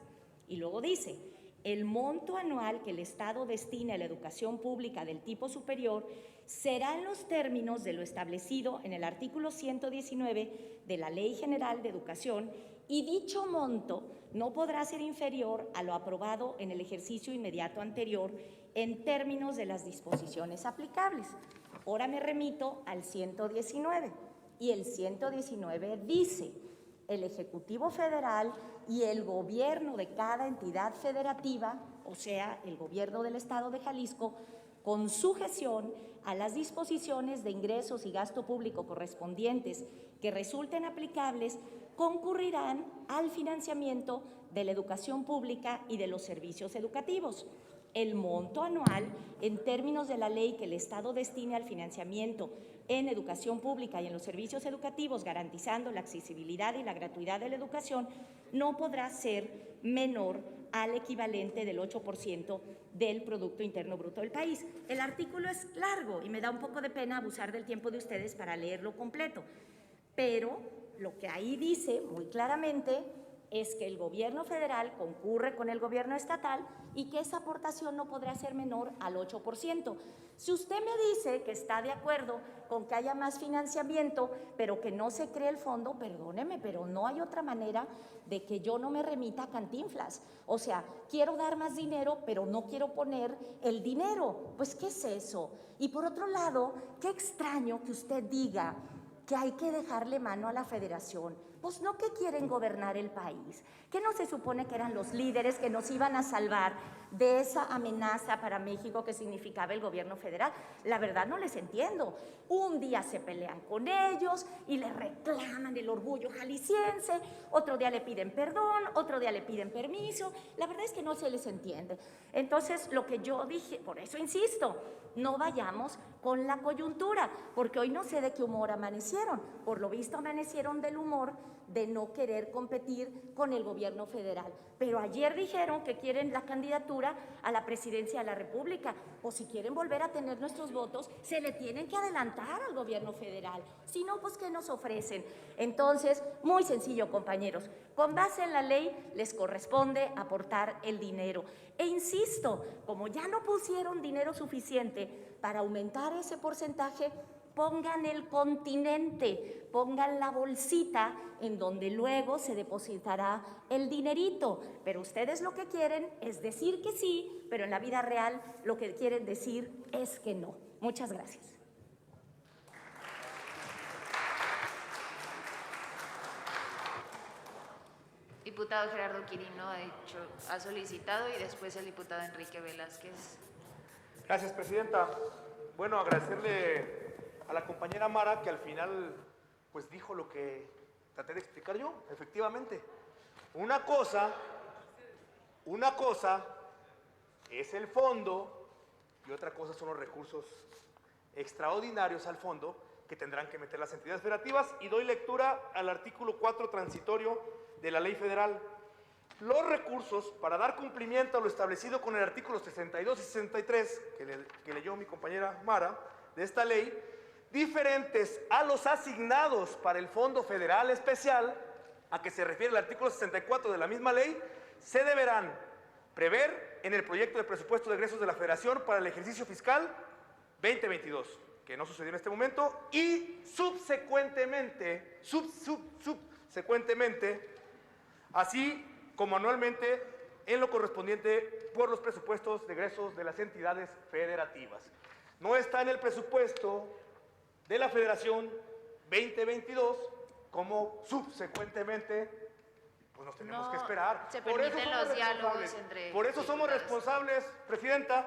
Y luego dice, el monto anual que el Estado destine a la educación pública del tipo superior será en los términos de lo establecido en el artículo 119 de la Ley General de Educación y dicho monto no podrá ser inferior a lo aprobado en el ejercicio inmediato anterior en términos de las disposiciones aplicables. Ahora me remito al 119 y el 119 dice, el Ejecutivo Federal y el gobierno de cada entidad federativa, o sea, el gobierno del Estado de Jalisco, con sujeción a las disposiciones de ingresos y gasto público correspondientes que resulten aplicables, concurrirán al financiamiento de la educación pública y de los servicios educativos. El monto anual, en términos de la ley que el Estado destine al financiamiento en educación pública y en los servicios educativos, garantizando la accesibilidad y la gratuidad de la educación, no podrá ser menor al equivalente del 8% del Producto Interno Bruto del país. El artículo es largo y me da un poco de pena abusar del tiempo de ustedes para leerlo completo, pero lo que ahí dice muy claramente es que el gobierno federal concurre con el gobierno estatal y que esa aportación no podrá ser menor al 8%. Si usted me dice que está de acuerdo con que haya más financiamiento, pero que no se cree el fondo, perdóneme, pero no hay otra manera de que yo no me remita a Cantinflas. O sea, quiero dar más dinero, pero no quiero poner el dinero. Pues, ¿qué es eso? Y por otro lado, qué extraño que usted diga que hay que dejarle mano a la federación. Pues no, que quieren gobernar el país, que no se supone que eran los líderes que nos iban a salvar de esa amenaza para México que significaba el gobierno federal. La verdad no les entiendo. Un día se pelean con ellos y les reclaman el orgullo jalisciense, otro día le piden perdón, otro día le piden permiso. La verdad es que no se les entiende. Entonces, lo que yo dije, por eso insisto, no vayamos con la coyuntura, porque hoy no sé de qué humor amanecieron. Por lo visto amanecieron del humor de no querer competir con el gobierno federal. Pero ayer dijeron que quieren la candidatura a la presidencia de la República. O si quieren volver a tener nuestros votos, se le tienen que adelantar al gobierno federal. Si no, pues ¿qué nos ofrecen? Entonces, muy sencillo, compañeros. Con base en la ley, les corresponde aportar el dinero. E insisto, como ya no pusieron dinero suficiente para aumentar ese porcentaje, pongan el continente, pongan la bolsita en donde luego se depositará el dinerito. Pero ustedes lo que quieren es decir que sí, pero en la vida real lo que quieren decir es que no. Muchas gracias. Diputado Gerardo Quirino ha solicitado y después el diputado Enrique Velázquez. Gracias, presidenta. Bueno, agradecerle a la compañera Mara, que al final pues dijo lo que traté de explicar yo. Efectivamente, una cosa es el fondo y otra cosa son los recursos extraordinarios al fondo que tendrán que meter las entidades federativas. Y doy lectura al artículo 4 transitorio de la Ley Federal. los recursos para dar cumplimiento a lo establecido con el artículo 62 y 63, que leyó mi compañera Mara, de esta ley, diferentes a los asignados para el Fondo Federal Especial, a que se refiere el artículo 64 de la misma ley, se deberán prever en el proyecto de presupuesto de egresos de la Federación para el ejercicio fiscal 2022, que no sucedió en este momento, y subsecuentemente, así como anualmente en lo correspondiente por los presupuestos de egresos de las entidades federativas. No está en el presupuesto de la Federación 2022, como subsecuentemente, pues nos tenemos que esperar. Se permiten los diálogos entre... Por eso somos responsables, Presidenta,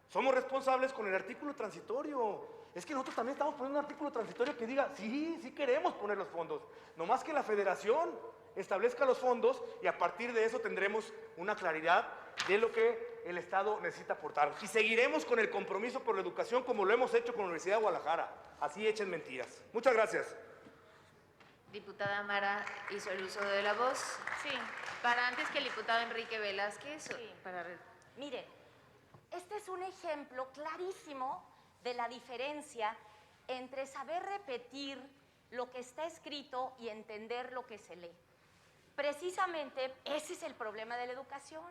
somos responsables con el artículo transitorio. Es que nosotros también estamos poniendo un artículo transitorio que diga, sí queremos poner los fondos, nomás que la Federación establezca los fondos y a partir de eso tendremos una claridad de lo que el Estado necesita aportar. Y seguiremos con el compromiso por la educación como lo hemos hecho con la Universidad de Guadalajara. Así echen mentiras. Muchas gracias. Diputada Mara hizo el uso de la voz. Sí. Para antes que el diputado Enrique Velázquez. Sí. Para... Miren, este es un ejemplo clarísimo de la diferencia entre saber repetir lo que está escrito y entender lo que se lee. Precisamente ese es el problema de la educación,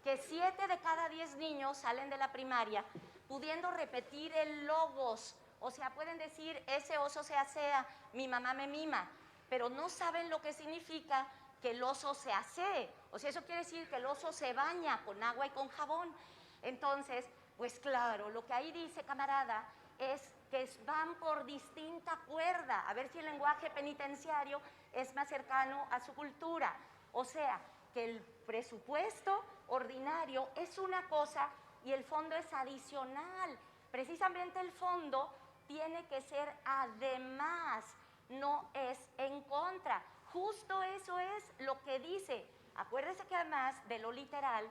que 7 de cada 10 niños salen de la primaria pudiendo repetir el logos, o sea, pueden decir ese oso se asea, mi mamá me mima, pero no saben lo que significa que el oso se asee, o sea, eso quiere decir que el oso se baña con agua y con jabón. Entonces, pues claro, lo que ahí dice, camarada, es que van por distinta cuerda, a ver si el lenguaje penitenciario es más cercano a su cultura. O sea, que el presupuesto ordinario es una cosa y el fondo es adicional. Precisamente el fondo tiene que ser además, no es en contra. Justo eso es lo que dice. Acuérdese que además de lo literal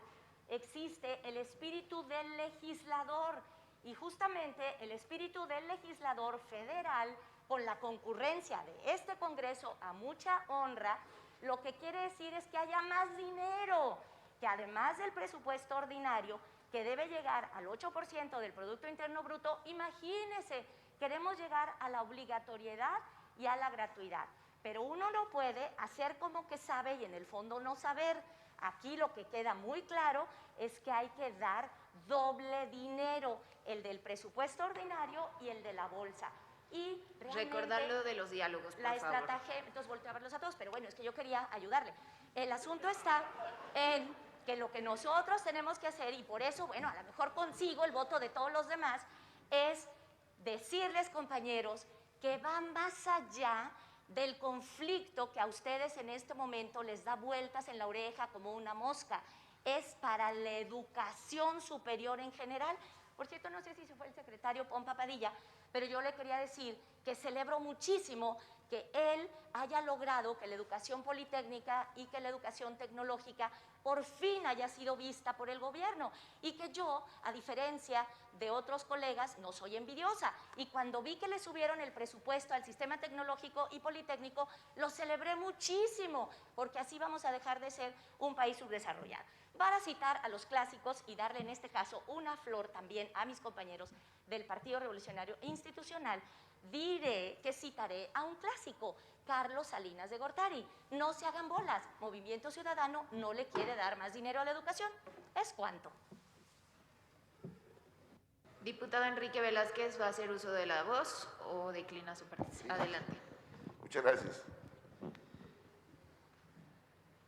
existe el espíritu del legislador. Y justamente el espíritu del legislador federal, con la concurrencia de este Congreso a mucha honra, lo que quiere decir es que haya más dinero, que además del presupuesto ordinario, que debe llegar al 8% del Producto Interno Bruto, imagínense, queremos llegar a la obligatoriedad y a la gratuidad. Pero uno no puede hacer como que sabe y en el fondo no saber. Aquí lo que queda muy claro es que hay que dar doble dinero, el del presupuesto ordinario y el de la bolsa. Y recordarlo de los diálogos, por la favor. estrategia, entonces volteo a verlos a todos, pero bueno, es que yo quería ayudarle. El asunto está en que lo que nosotros tenemos que hacer, y por eso, bueno, a lo mejor consigo el voto de todos los demás, es decirles, compañeros, que va más allá del conflicto que a ustedes en este momento les da vueltas en la oreja como una mosca. Es para la educación superior en general. Por cierto, no sé si fue el secretario Pompa Padilla, pero yo le quería decir que celebro muchísimo que él haya logrado que la educación politécnica y que la educación tecnológica por fin haya sido vista por el gobierno y que yo, a diferencia de otros colegas, no soy envidiosa. Y cuando vi que le subieron el presupuesto al sistema tecnológico y politécnico, lo celebré muchísimo, porque así vamos a dejar de ser un país subdesarrollado. Para citar a los clásicos y darle en este caso una flor también a mis compañeros del Partido Revolucionario Institucional, diré que citaré a un clásico, Carlos Salinas de Gortari. No se hagan bolas, Movimiento Ciudadano no le quiere dar más dinero a la educación. ¿Es cuánto? Diputado Enrique Velázquez, ¿va a hacer uso de la voz o declina su participación? Adelante. Muchas gracias.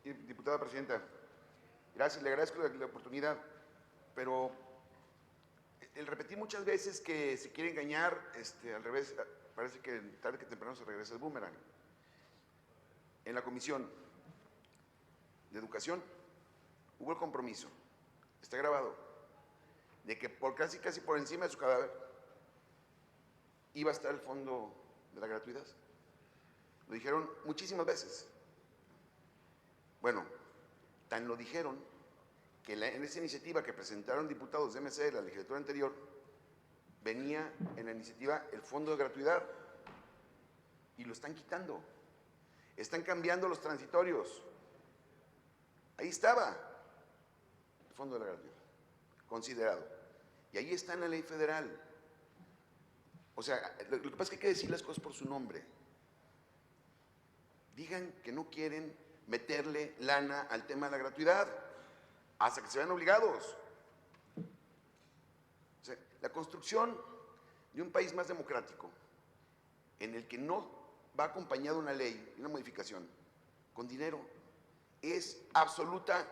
Diputada Presidenta, gracias, le agradezco la oportunidad, pero el repetir muchas veces que se quiere engañar, al revés, parece que tarde que temprano se regresa el boomerang. En la Comisión de Educación hubo el compromiso, está grabado, de que por casi por encima de su cadáver iba a estar el fondo de la gratuidad. Lo dijeron muchísimas veces. Bueno, tan lo dijeron que en esa iniciativa que presentaron diputados de MC de la legislatura anterior, venía en la iniciativa el fondo de gratuidad y lo están quitando. Están cambiando los transitorios. Ahí estaba el fondo de la gratuidad, considerado. Y ahí está en la ley federal. O sea, lo que pasa es que hay que decir las cosas por su nombre. Digan que no quieren meterle lana al tema de la gratuidad, hasta que se vean obligados. O sea, la construcción de un país más democrático, en el que no va acompañada una ley, una modificación, con dinero, es absoluta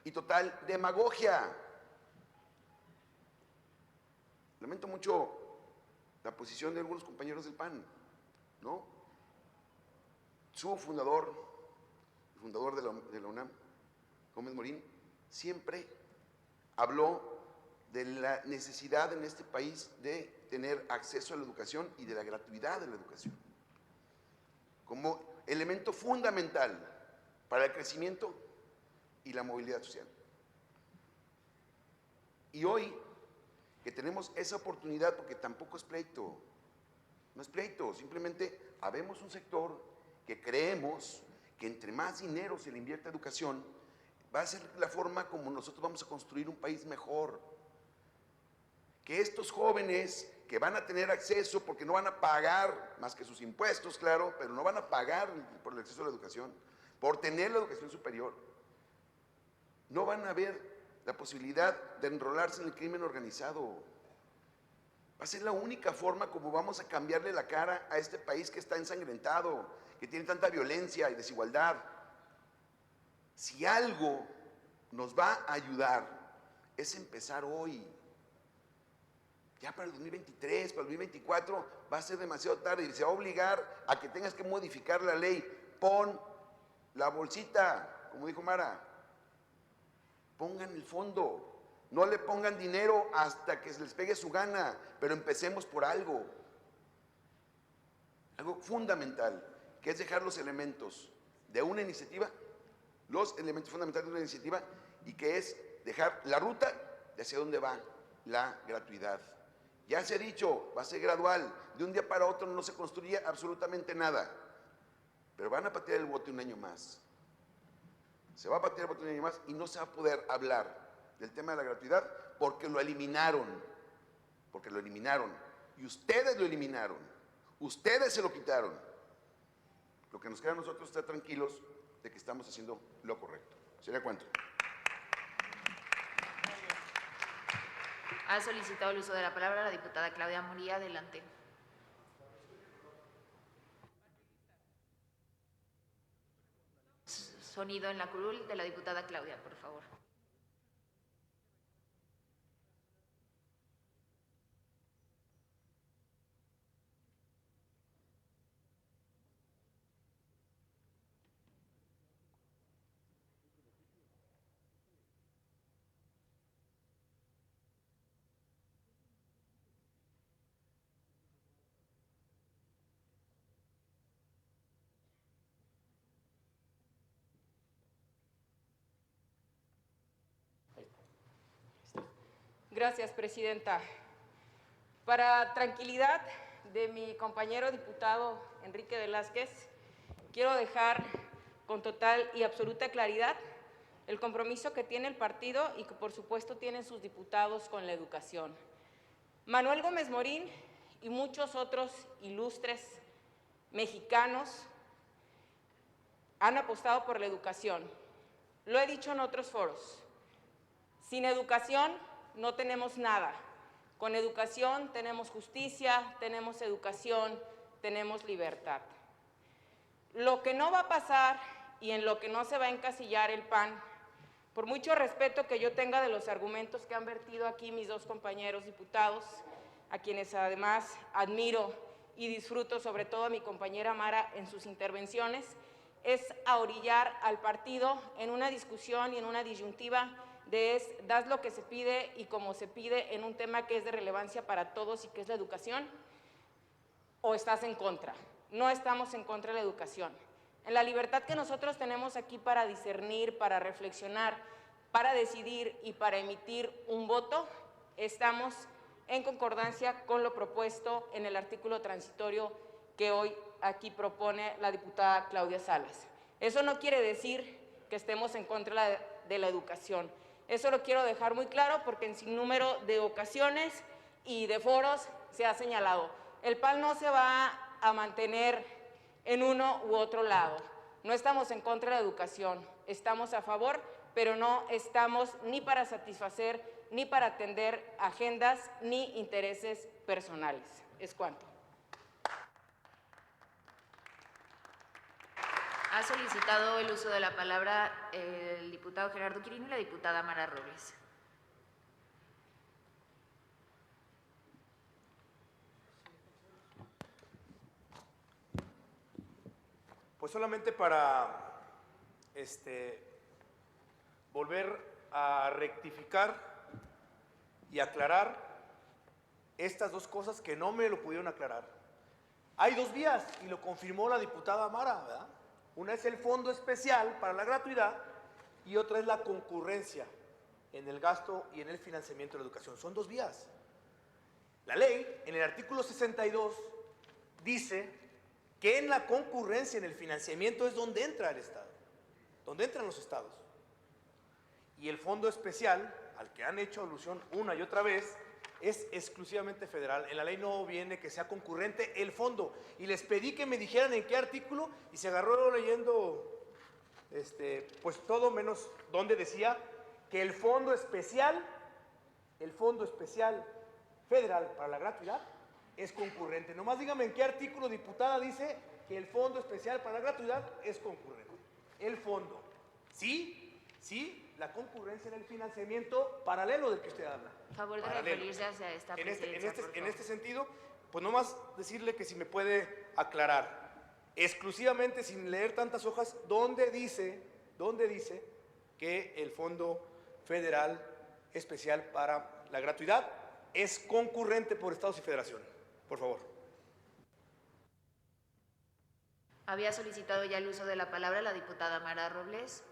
y total demagogia. Lamento mucho la posición de algunos compañeros del PAN, ¿no? Su fundador de la UNAM, Gómez Morín, siempre habló de la necesidad en este país de tener acceso a la educación y de la gratuidad de la educación, como elemento fundamental para el crecimiento y la movilidad social. Y hoy, que tenemos esa oportunidad, porque tampoco es pleito, no es pleito, simplemente habemos un sector que creemos que entre más dinero se le invierte a educación, va a ser la forma como nosotros vamos a construir un país mejor. Que estos jóvenes que van a tener acceso, porque no van a pagar más que sus impuestos, claro, pero no van a pagar por el acceso a la educación, por tener la educación superior, no van a ver la posibilidad de enrolarse en el crimen organizado. Va a ser la única forma como vamos a cambiarle la cara a este país que está ensangrentado, que tiene tanta violencia y desigualdad. Si algo nos va a ayudar es empezar hoy. Ya para el 2023, para el 2024 va a ser demasiado tarde y se va a obligar a que tengas que modificar la ley. Pon la bolsita, como dijo Mara. Pongan el fondo. No le pongan dinero hasta que se les pegue su gana, pero empecemos por algo. Algo fundamental, que es dejar los elementos de una iniciativa, los elementos fundamentales de una iniciativa, y que es dejar la ruta de hacia dónde va la gratuidad. Ya se ha dicho, va a ser gradual, de un día para otro no se construye absolutamente nada, pero van a patear el bote un año más. Se va a patear el bote un año más y no se va a poder hablar del tema de la gratuidad porque lo eliminaron, y ustedes lo eliminaron, ustedes se lo quitaron. Lo que nos queda a nosotros es estar tranquilos de que estamos haciendo lo correcto. ¿Sería cuánto? Ha solicitado el uso de la palabra la diputada Claudia Murillo. Adelante. Sonido en la curul de la diputada Claudia, por favor. Gracias, presidenta. Para tranquilidad de mi compañero diputado Enrique Velázquez, quiero dejar con total y absoluta claridad el compromiso que tiene el partido y que por supuesto tienen sus diputados con la educación. Manuel Gómez Morín y muchos otros ilustres mexicanos han apostado por la educación. Lo he dicho en otros foros. Sin educación no tenemos nada. Con educación tenemos justicia, tenemos educación, tenemos libertad. Lo que no va a pasar y en lo que no se va a encasillar el PAN, por mucho respeto que yo tenga de los argumentos que han vertido aquí mis dos compañeros diputados, a quienes además admiro y disfruto, sobre todo a mi compañera Mara en sus intervenciones, es a orillar al partido en una discusión y en una disyuntiva das lo que se pide y como se pide en un tema que es de relevancia para todos y que es la educación, o estás en contra. No estamos en contra de la educación. En la libertad que nosotros tenemos aquí para discernir, para reflexionar, para decidir y para emitir un voto, estamos en concordancia con lo propuesto en el artículo transitorio que hoy aquí propone la diputada Claudia Salas. Eso no quiere decir que estemos en contra de la educación. Eso lo quiero dejar muy claro porque en sinnúmero de ocasiones y de foros se ha señalado. El PAN no se va a mantener en uno u otro lado. No estamos en contra de la educación, estamos a favor, pero no estamos ni para satisfacer, ni para atender agendas, ni intereses personales. Es cuanto. Ha solicitado el uso de la palabra el diputado Gerardo Quirino y la diputada Mara Robles. Pues solamente para volver a rectificar y aclarar estas dos cosas que no me lo pudieron aclarar. Hay dos vías y lo confirmó la diputada Mara, ¿verdad? Una es el fondo especial para la gratuidad y otra es la concurrencia en el gasto y en el financiamiento de la educación. Son dos vías. La ley, en el artículo 62, dice que en la concurrencia, en el financiamiento, es donde entra el Estado, donde entran los estados. Y el fondo especial, al que han hecho alusión una y otra vez, es exclusivamente federal. En la ley no viene que sea concurrente el fondo. Y les pedí que me dijeran en qué artículo y se agarró leyendo pues todo menos donde decía que el fondo especial federal para la gratuidad es concurrente. Nomás dígame en qué artículo, diputada, dice que el fondo especial para la gratuidad es concurrente. El fondo. Sí, la concurrencia en el financiamiento paralelo del que usted habla. A favor de Paralelo. referirse hacia esta presidencia, por En favor. este sentido, pues nomás decirle que si me puede aclarar, exclusivamente sin leer tantas hojas, ¿dónde dice que el Fondo Federal Especial para la Gratuidad es concurrente por estados y federación? Por favor. Había solicitado ya el uso de la palabra la diputada Mara Robles.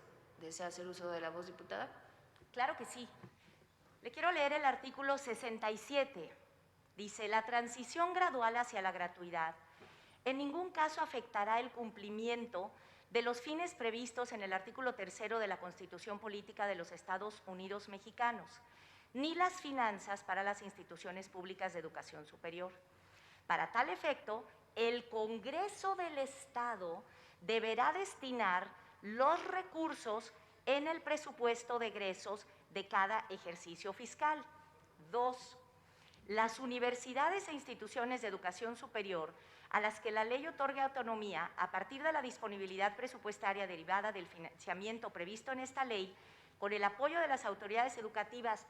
¿Desea hacer uso de la voz, diputada? Claro que sí. Le quiero leer el artículo 67. Dice, la transición gradual hacia la gratuidad en ningún caso afectará el cumplimiento de los fines previstos en el artículo 3 de la Constitución Política de los Estados Unidos Mexicanos, ni las finanzas para las instituciones públicas de educación superior. Para tal efecto, el Congreso del Estado deberá destinar los recursos en el presupuesto de egresos de cada ejercicio fiscal. 2. Las universidades e instituciones de educación superior a las que la ley otorga autonomía a partir de la disponibilidad presupuestaria derivada del financiamiento previsto en esta ley, con el apoyo de las autoridades educativas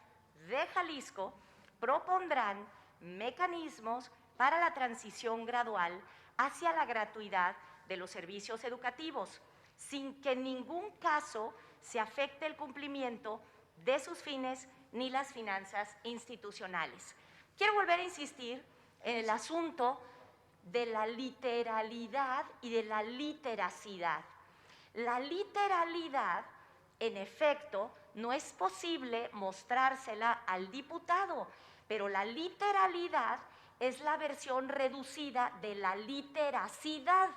de Jalisco, propondrán mecanismos para la transición gradual hacia la gratuidad de los servicios educativos, sin que en ningún caso se afecte el cumplimiento de sus fines ni las finanzas institucionales. Quiero volver a insistir en el asunto de la literalidad y de la literacidad. La literalidad, en efecto, no es posible mostrársela al diputado, pero la literalidad es la versión reducida de la literacidad.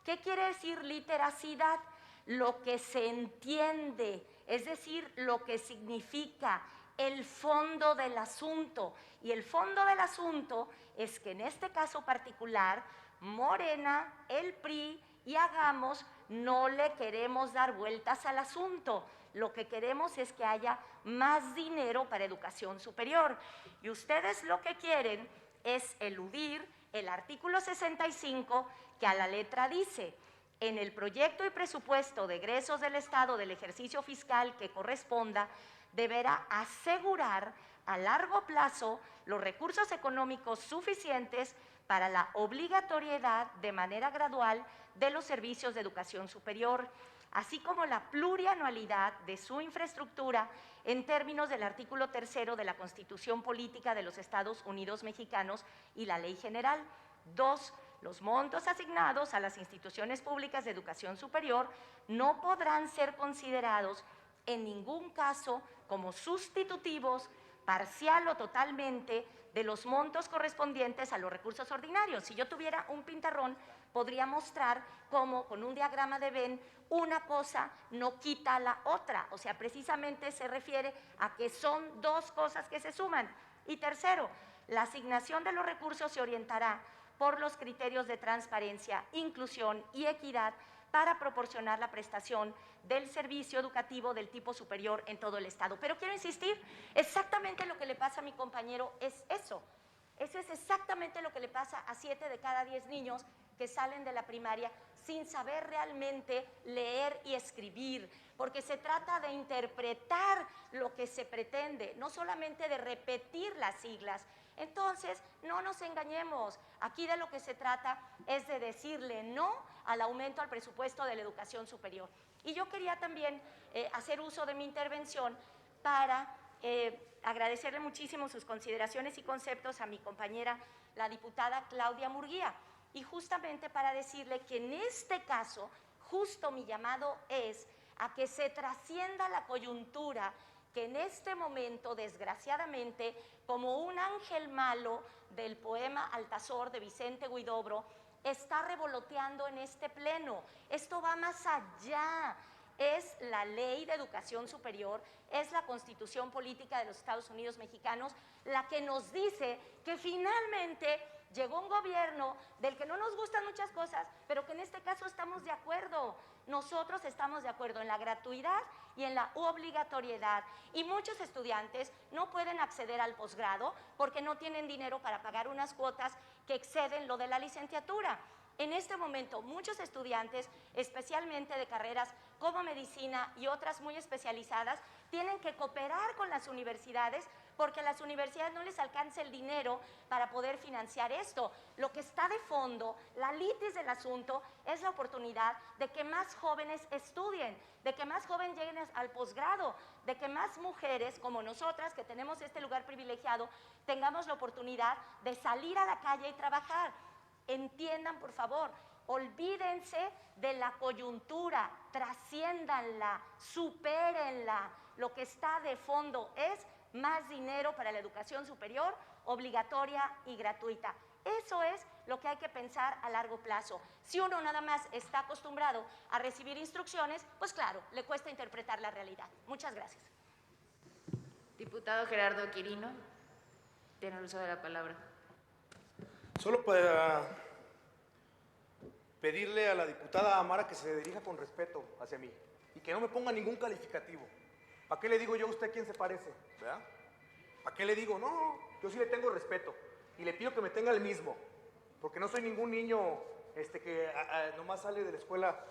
¿Qué quiere decir literacidad? Lo que se entiende, es decir, lo que significa el fondo del asunto. Y el fondo del asunto es que en este caso particular, Morena, el PRI y Hagamos no le queremos dar vueltas al asunto. Lo que queremos es que haya más dinero para educación superior. Y ustedes lo que quieren es eludir el artículo 65, que a la letra dice: en el proyecto y presupuesto de egresos del Estado del ejercicio fiscal que corresponda, deberá asegurar a largo plazo los recursos económicos suficientes para la obligatoriedad de manera gradual de los servicios de educación superior, así como la plurianualidad de su infraestructura en términos del artículo 3 de la Constitución Política de los Estados Unidos Mexicanos y la Ley General. 2. Los montos asignados a las instituciones públicas de educación superior no podrán ser considerados en ningún caso como sustitutivos parcial o totalmente de los montos correspondientes a los recursos ordinarios. Si yo tuviera un pintarrón, podría mostrar cómo con un diagrama de Venn una cosa no quita a la otra, o sea, precisamente se refiere a que son dos cosas que se suman. Y tercero, la asignación de los recursos se orientará por los criterios de transparencia, inclusión y equidad para proporcionar la prestación del servicio educativo del tipo superior en todo el Estado. Pero quiero insistir, exactamente lo que le pasa a mi compañero es eso. Eso es exactamente lo que le pasa a 7 de cada 10 niños que salen de la primaria sin saber realmente leer y escribir, porque se trata de interpretar lo que se pretende, no solamente de repetir las siglas. Entonces, no nos engañemos, aquí de lo que se trata es de decirle no al aumento al presupuesto de la educación superior. Y yo quería también hacer uso de mi intervención para agradecerle muchísimo sus consideraciones y conceptos a mi compañera, la diputada Claudia Murguía, y justamente para decirle que en este caso, justo mi llamado es a que se trascienda la coyuntura que en este momento, desgraciadamente, como un ángel malo del poema Altazor de Vicente Huidobro, está revoloteando en este pleno. Esto va más allá. Es la Ley de Educación Superior, es la Constitución Política de los Estados Unidos Mexicanos la que nos dice que finalmente llegó un gobierno del que no nos gustan muchas cosas, pero que en este caso estamos de acuerdo. Nosotros estamos de acuerdo en la gratuidad y en la obligatoriedad. Y muchos estudiantes no pueden acceder al posgrado porque no tienen dinero para pagar unas cuotas que exceden lo de la licenciatura. En este momento, muchos estudiantes, especialmente de carreras como medicina y otras muy especializadas, tienen que cooperar con las universidades porque a las universidades no les alcanza el dinero para poder financiar esto. Lo que está de fondo, la litis del asunto, es la oportunidad de que más jóvenes estudien, de que más jóvenes lleguen al posgrado, de que más mujeres como nosotras, que tenemos este lugar privilegiado, tengamos la oportunidad de salir a la calle y trabajar. Entiendan, por favor, olvídense de la coyuntura, trasciéndanla, supérenla. Lo que está de fondo es más dinero para la educación superior, obligatoria y gratuita. Eso es lo que hay que pensar a largo plazo. Si uno nada más está acostumbrado a recibir instrucciones, pues claro, le cuesta interpretar la realidad. Muchas gracias. Diputado Gerardo Quirino, tiene el uso de la palabra. Solo para pedirle a la diputada Amara que se dirija con respeto hacia mí y que no me ponga ningún calificativo. ¿Para qué le digo yo a usted quién se parece? ¿Verdad? ¿Para qué le digo? No, yo sí le tengo respeto y le pido que me tenga el mismo, porque no soy ningún niño que nomás sale de la escuela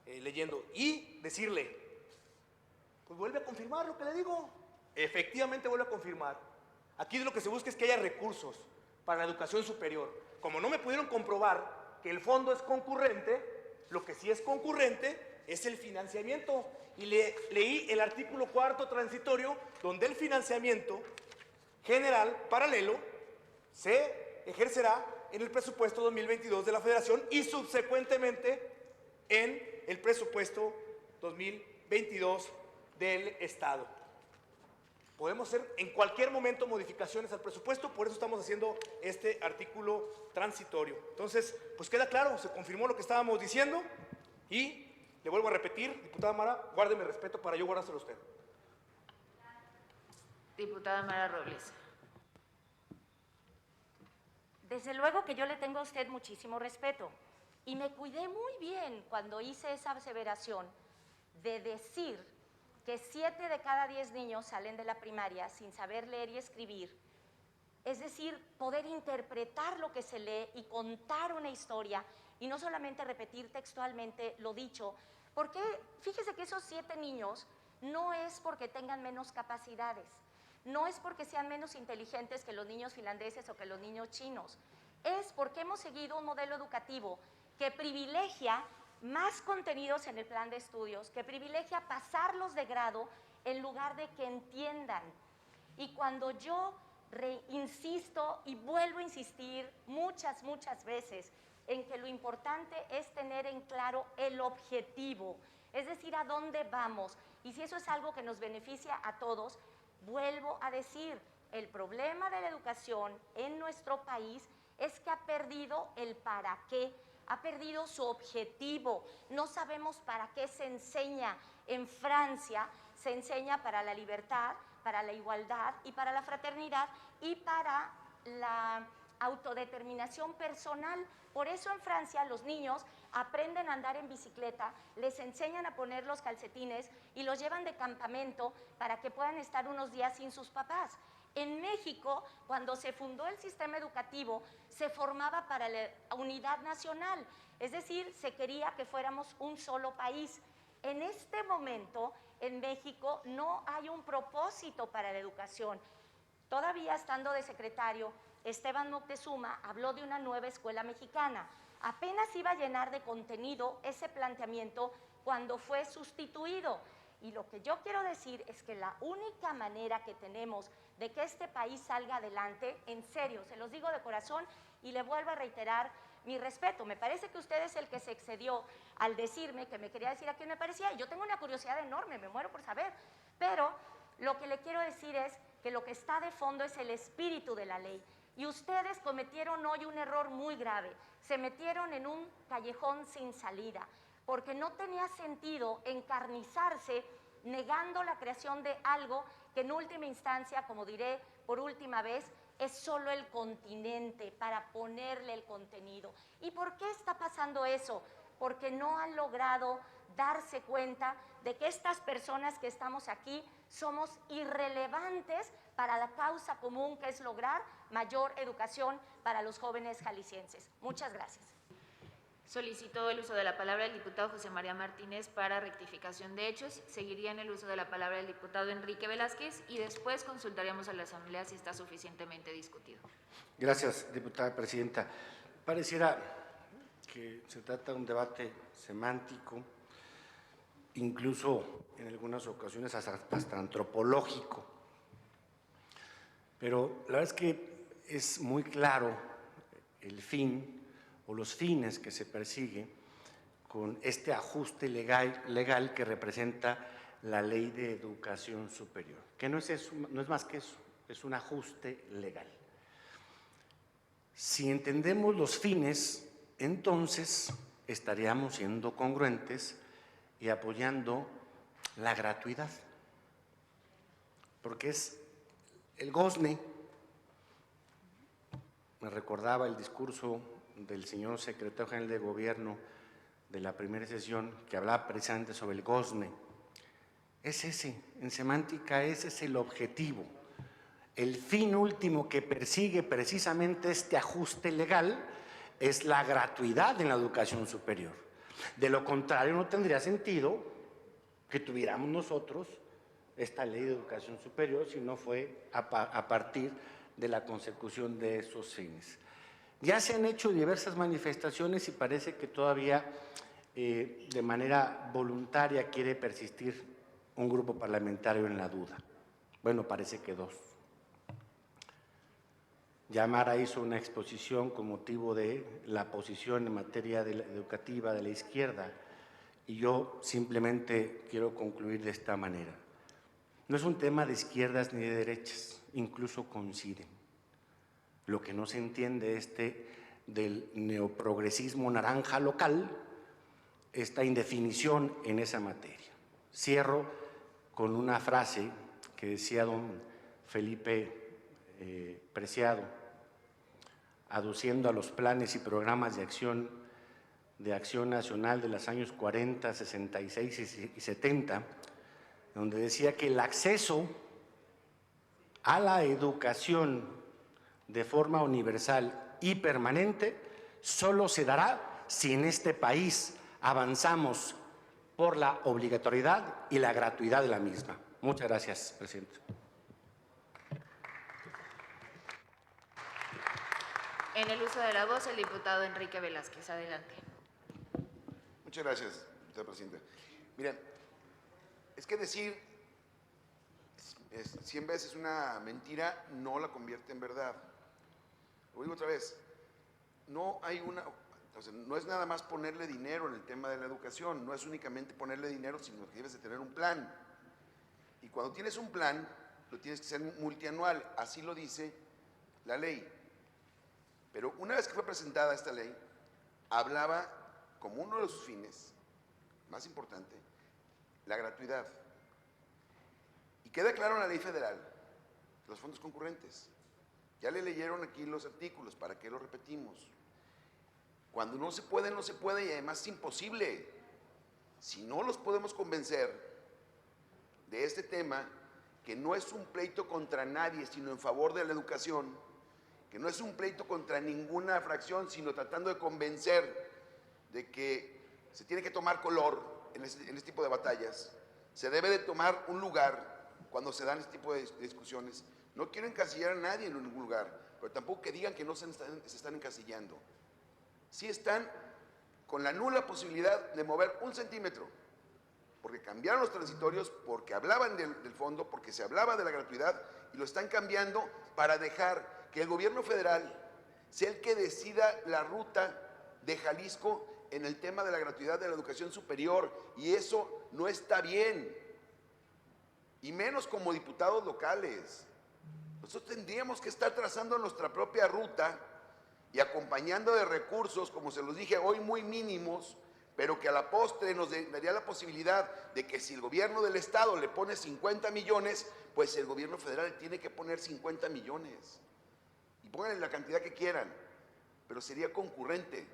leyendo. Y decirle, pues vuelve a confirmar lo que le digo. Efectivamente vuelve a confirmar. Aquí lo que se busca es que haya recursos para la educación superior. Como no me pudieron comprobar que el fondo es concurrente, lo que sí es concurrente es el financiamiento. Y leí el artículo 4º transitorio, donde el financiamiento general paralelo se ejercerá en el presupuesto 2022 de la Federación y subsecuentemente en el presupuesto 2022 del Estado. Podemos hacer en cualquier momento modificaciones al presupuesto, por eso estamos haciendo este artículo transitorio. Entonces, pues queda claro, se confirmó lo que estábamos diciendo y le vuelvo a repetir, diputada Mara, guárdeme respeto para yo guardárselo a usted. Diputada Mara Robles. Desde luego que yo le tengo a usted muchísimo respeto y me cuidé muy bien cuando hice esa aseveración de decir que 7 de cada 10 niños salen de la primaria sin saber leer y escribir, es decir, poder interpretar lo que se lee y contar una historia y no solamente repetir textualmente lo dicho, porque fíjese que esos 7 niños no es porque tengan menos capacidades, no es porque sean menos inteligentes que los niños finlandeses o que los niños chinos, es porque hemos seguido un modelo educativo que privilegia más contenidos en el plan de estudios, que privilegia pasarlos de grado en lugar de que entiendan. Y cuando yo insisto y vuelvo a insistir muchas veces en que lo importante es tener en claro el objetivo, es decir, a dónde vamos, y si eso es algo que nos beneficia a todos, vuelvo a decir, El problema de la educación en nuestro país es que ha perdido el para qué, ha perdido su objetivo. No sabemos para qué se enseña. En Francia se enseña para la libertad, para la igualdad y para la fraternidad y para la autodeterminación personal. Por eso en Francia los niños aprenden a andar en bicicleta, les enseñan a poner los calcetines y los llevan de campamento para que puedan estar unos días sin sus papás. En México, cuando se fundó el sistema educativo, se formaba para la unidad nacional, es decir, se quería que fuéramos un solo país. En este momento, en México, no hay un propósito para la educación. Todavía estando de secretario, Esteban Moctezuma habló de una nueva escuela mexicana. Apenas iba a llenar de contenido ese planteamiento cuando fue sustituido. Y lo que yo quiero decir es que la única manera que tenemos de que este país salga adelante, en serio, se los digo de corazón y le vuelvo a reiterar mi respeto. Me parece que usted es el que se excedió al decirme que me quería decir a quién me parecía, y yo tengo una curiosidad enorme, me muero por saber. Pero lo que le quiero decir es que lo que está de fondo es el espíritu de la ley. Y ustedes cometieron hoy un error muy grave. Se metieron en un callejón sin salida, porque no tenía sentido encarnizarse negando la creación de algo que en última instancia, como diré por última vez, es solo el continente para ponerle el contenido. ¿Y por qué está pasando eso? Porque no han logrado darse cuenta de que estas personas que estamos aquí somos irrelevantes para la causa común, que es lograr mayor educación para los jóvenes jaliscienses. Muchas gracias. Solicitó el uso de la palabra el diputado José María Martínez para rectificación de hechos. Seguiría en el uso de la palabra el diputado Enrique Velázquez y después consultaríamos a la Asamblea si está suficientemente discutido. Gracias, diputada presidenta. Pareciera que se trata de un debate semántico, incluso en algunas ocasiones hasta antropológico. Pero la verdad es que es muy claro el fin o los fines que se persigue con este ajuste legal que representa la Ley de Educación Superior, que no es eso, no es más que eso, es un ajuste legal. Si entendemos los fines, entonces estaríamos siendo congruentes y apoyando la gratuidad, porque es el gozne. Me recordaba el discurso del señor secretario general de Gobierno de la primera sesión, que hablaba precisamente sobre el gozne. Es ese, en semántica ese es el objetivo. El fin último que persigue precisamente este ajuste legal es la gratuidad en la educación superior. De lo contrario, no tendría sentido que tuviéramos nosotros esta Ley de Educación Superior si no fue a partir de la consecución de esos fines. Ya se han hecho diversas manifestaciones y parece que todavía de manera voluntaria quiere persistir un grupo parlamentario en la duda. Bueno, parece que dos. Yamara hizo una exposición con motivo de la posición en materia educativa de la izquierda y yo simplemente quiero concluir de esta manera. No es un tema de izquierdas ni de derechas, incluso coinciden. Lo que no se entiende del neoprogresismo naranja local, esta indefinición en esa materia. Cierro con una frase que decía don Felipe Preciado, aduciendo a los planes y programas de acción nacional de los años 40, 66 y 70, donde decía que el acceso a la educación de forma universal y permanente solo se dará si en este país avanzamos por la obligatoriedad y la gratuidad de la misma. Muchas gracias, presidente. En el uso de la voz, el diputado Enrique Velázquez. Adelante. Muchas gracias, señora presidenta. Miren, es que decir 100 veces una mentira no la convierte en verdad. Lo digo otra vez, no es nada más ponerle dinero en el tema de la educación, no es únicamente ponerle dinero, sino que debes de tener un plan. Y cuando tienes un plan, lo tienes que hacer multianual, así lo dice la ley. Pero una vez que fue presentada esta ley, hablaba como uno de sus fines, más importante, la gratuidad. Y queda claro en la ley federal, los fondos concurrentes. Ya le leyeron aquí los artículos, ¿para qué lo repetimos? Cuando no se puede, no se puede y además es imposible. Si no los podemos convencer de este tema, que no es un pleito contra nadie, sino en favor de la educación, que no es un pleito contra ninguna fracción, sino tratando de convencer de que se tiene que tomar color en este tipo de batallas, se debe de tomar un lugar cuando se dan este tipo de discusiones. No quiero encasillar a nadie en ningún lugar, pero tampoco que digan que no se están encasillando. Sí están con la nula posibilidad de mover un centímetro, porque cambiaron los transitorios, porque hablaban del fondo, porque se hablaba de la gratuidad, y lo están cambiando para dejar que el gobierno federal sea el que decida la ruta de Jalisco en el tema de la gratuidad de la educación superior, y eso no está bien, y menos como diputados locales. Nosotros tendríamos que estar trazando nuestra propia ruta y acompañando de recursos, como se los dije hoy, muy mínimos, pero que a la postre nos daría la posibilidad de que si el gobierno del estado le pone 50 millones, pues el gobierno federal tiene que poner 50 millones. Y pónganle la cantidad que quieran, pero sería concurrente.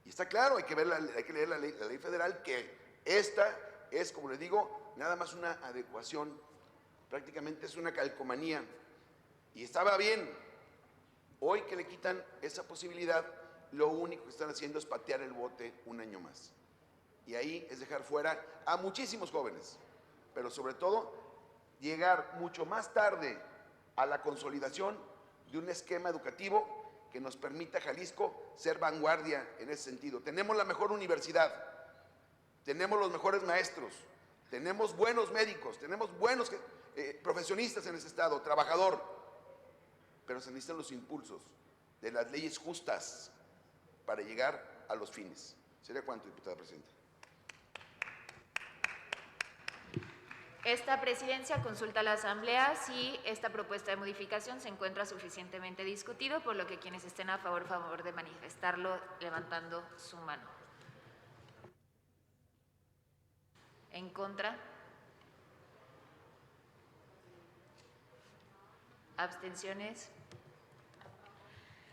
Y está claro, hay que leer la ley federal, que esta es, como les digo, nada más una adecuación, prácticamente es una calcomanía. Y estaba bien. Hoy que le quitan esa posibilidad, lo único que están haciendo es patear el bote un año más. Y ahí es dejar fuera a muchísimos jóvenes, pero sobre todo llegar mucho más tarde a la consolidación de un esquema educativo que nos permita a Jalisco ser vanguardia en ese sentido. Tenemos la mejor universidad, tenemos los mejores maestros, tenemos buenos médicos, tenemos buenos profesionistas en ese estado, trabajador, pero se necesitan los impulsos de las leyes justas para llegar a los fines. ¿Sería cuánto, diputada presidenta? Esta presidencia consulta a la Asamblea si esta propuesta de modificación se encuentra suficientemente discutido, por lo que quienes estén a favor de manifestarlo levantando su mano. ¿En contra? ¿Abstenciones?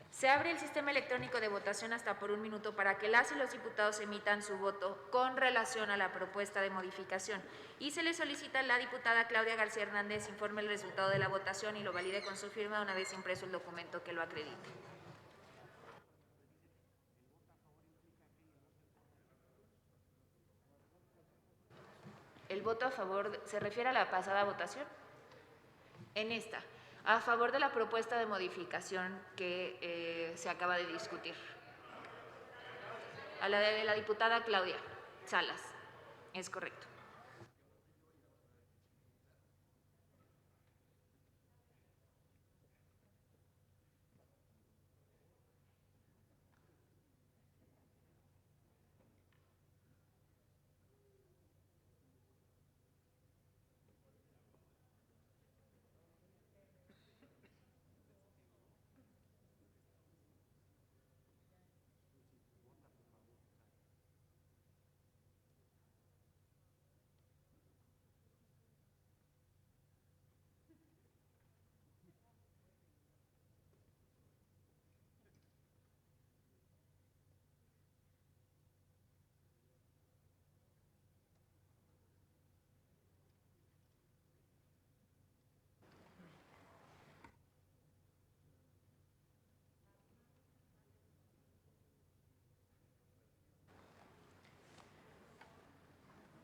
Se abre el sistema electrónico de votación hasta por 1 minuto para que las y los diputados emitan su voto con relación a la propuesta de modificación, y se le solicita a la diputada Claudia García Hernández informe el resultado de la votación y lo valide con su firma una vez impreso el documento que lo acredite. ¿El voto a favor se refiere a la pasada votación? En esta. A favor de la propuesta de modificación que se acaba de discutir. A la de la diputada Claudia Salas. Es correcto.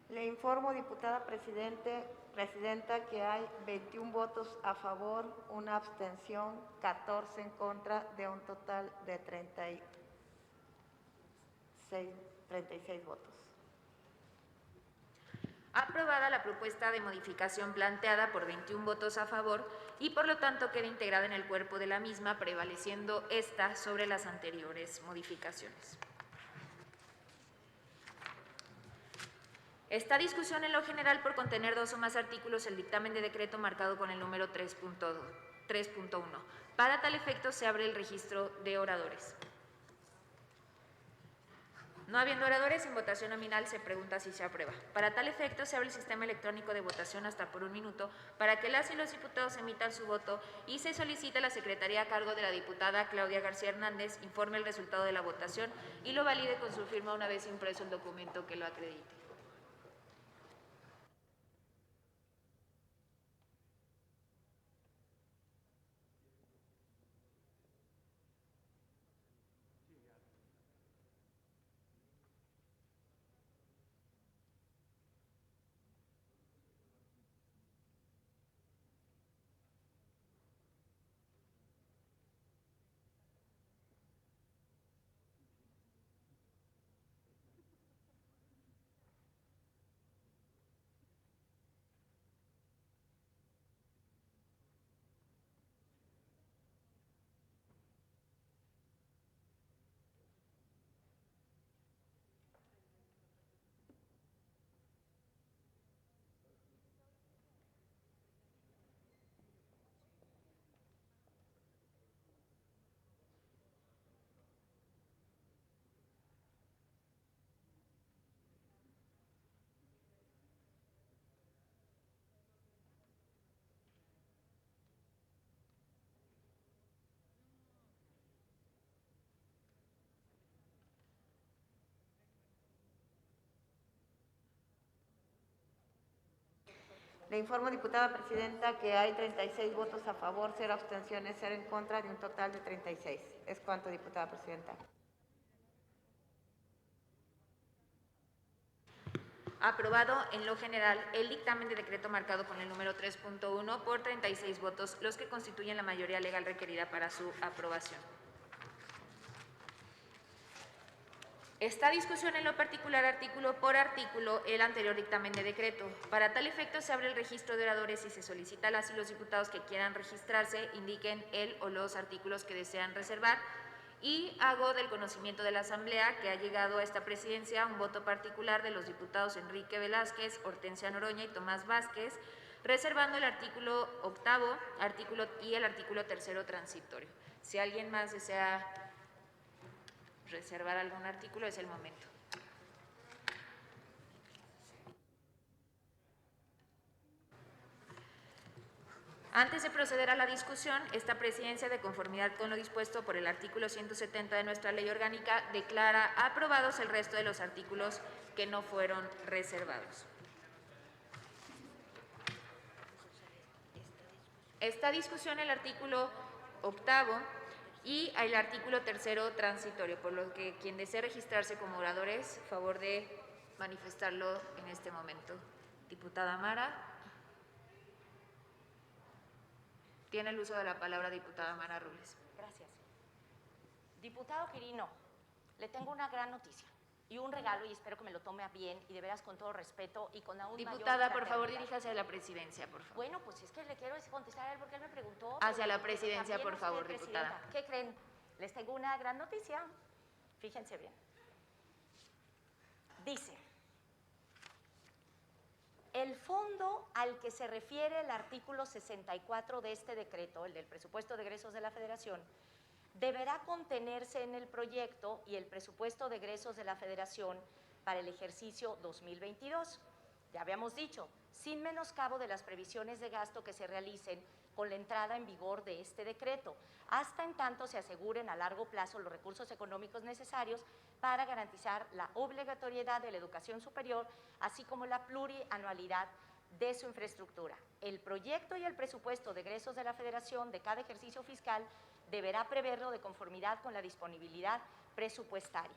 Le informo, diputada presidenta, que hay 21 votos a favor, 1 abstención, 14 en contra, de un total de 36 votos. Aprobada la propuesta de modificación planteada por 21 votos a favor y por lo tanto queda integrada en el cuerpo de la misma, prevaleciendo esta sobre las anteriores modificaciones. Está discusión en lo general por contener 2 o más artículos el dictamen de decreto marcado con el número 3.1. Para tal efecto se abre el registro de oradores. No habiendo oradores, en votación nominal se pregunta si se aprueba. Para tal efecto, se abre el sistema electrónico de votación hasta por 1 minuto para que las y los diputados emitan su voto y se solicita a la Secretaría a cargo de la diputada Claudia García Hernández informe el resultado de la votación y lo valide con su firma una vez impreso el documento que lo acredite. Le informo, diputada presidenta, que hay 36 votos a favor, 0 abstenciones, 0 en contra, de un total de 36. Es cuanto, diputada presidenta. Aprobado en lo general el dictamen de decreto marcado con el número 3.1 por 36 votos, los que constituyen la mayoría legal requerida para su aprobación. Está discusión en lo particular artículo por artículo el anterior dictamen de decreto. Para tal efecto se abre el registro de oradores y se solicita a las y los diputados que quieran registrarse indiquen el o los artículos que desean reservar y hago del conocimiento de la Asamblea que ha llegado a esta presidencia un voto particular de los diputados Enrique Velázquez, Hortensia Noroña y Tomás Vázquez, reservando el artículo 8º y el artículo 3º transitorio. Si alguien más desea reservar algún artículo, es el momento. Antes de proceder a la discusión, esta presidencia, de conformidad con lo dispuesto por el artículo 170 de nuestra ley orgánica, declara aprobados el resto de los artículos que no fueron reservados. Esta discusión el artículo 8º y el artículo 3º transitorio, por lo que quien desee registrarse como oradores, favor de manifestarlo en este momento. Diputada Mara. Tiene el uso de la palabra diputada Mara Rules. Gracias. Diputado Quirino, le tengo una gran noticia y un regalo y espero que me lo tome a bien y de veras con todo respeto y con aún Diputada, mayor por favor, fraternidad. diríjase a la presidencia, por favor. Bueno, pues es que le quiero contestar a él porque él me preguntó. Hacia la pero presidencia, también por favor, usted, diputada. presidenta. ¿Qué creen? Les tengo una gran noticia. Fíjense bien. Dice, el fondo al que se refiere el artículo 64 de este decreto, el del presupuesto de egresos de la Federación, deberá contenerse en el proyecto y el presupuesto de egresos de la Federación para el ejercicio 2022. Ya habíamos dicho, sin menoscabo de las previsiones de gasto que se realicen con la entrada en vigor de este decreto, hasta en tanto se aseguren a largo plazo los recursos económicos necesarios para garantizar la obligatoriedad de la educación superior, así como la plurianualidad de su infraestructura. El proyecto y el presupuesto de egresos de la Federación de cada ejercicio fiscal deberá preverlo de conformidad con la disponibilidad presupuestaria.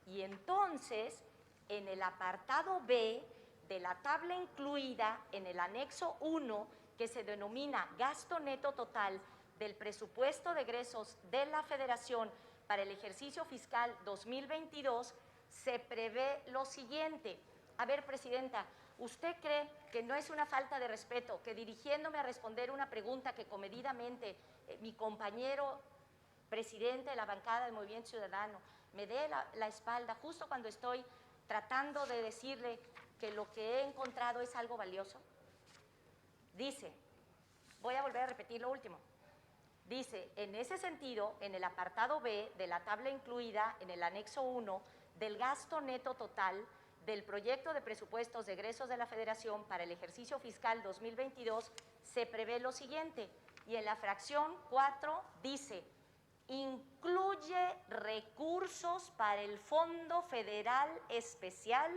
Y entonces, en el apartado B de la tabla incluida en el anexo 1, que se denomina gasto neto total del presupuesto de egresos de la Federación para el ejercicio fiscal 2022, se prevé lo siguiente. A ver, presidenta, ¿usted cree que no es una falta de respeto que dirigiéndome a responder una pregunta que comedidamente mi compañero presidente de la bancada del Movimiento Ciudadano me dé la espalda justo cuando estoy tratando de decirle que lo que he encontrado es algo valioso? Dice, voy a volver a repetir lo último, dice, en ese sentido, en el apartado B de la tabla incluida en el anexo 1 del gasto neto total del proyecto de presupuestos de egresos de la Federación para el ejercicio fiscal 2022, se prevé lo siguiente, y en la fracción 4 dice, incluye recursos para el Fondo Federal Especial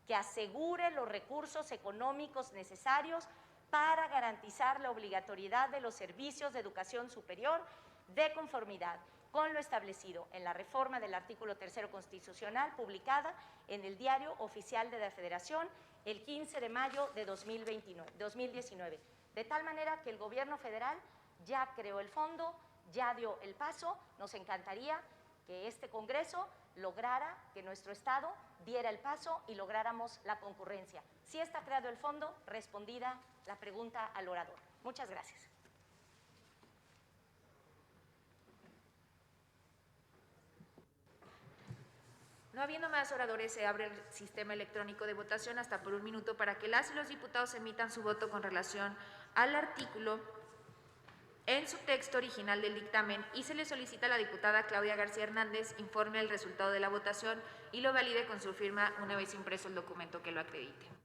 que asegure los recursos económicos necesarios para garantizar la obligatoriedad de los servicios de educación superior de conformidad con lo establecido en la reforma del artículo 3 constitucional publicada en el Diario Oficial de la Federación el 15 de mayo de 2019. De tal manera que el gobierno federal ya creó el fondo, ya dio el paso. Nos encantaría que este Congreso lograra que nuestro Estado diera el paso y lográramos la concurrencia. Si está creado el fondo, respondida la pregunta al orador. Muchas gracias. No habiendo más oradores, se abre el sistema electrónico de votación hasta por 1 minuto para que las y los diputados emitan su voto con relación al artículo en su texto original del dictamen, y se le solicita a la diputada Claudia García Hernández informe el resultado de la votación y lo valide con su firma una vez impreso el documento que lo acredite.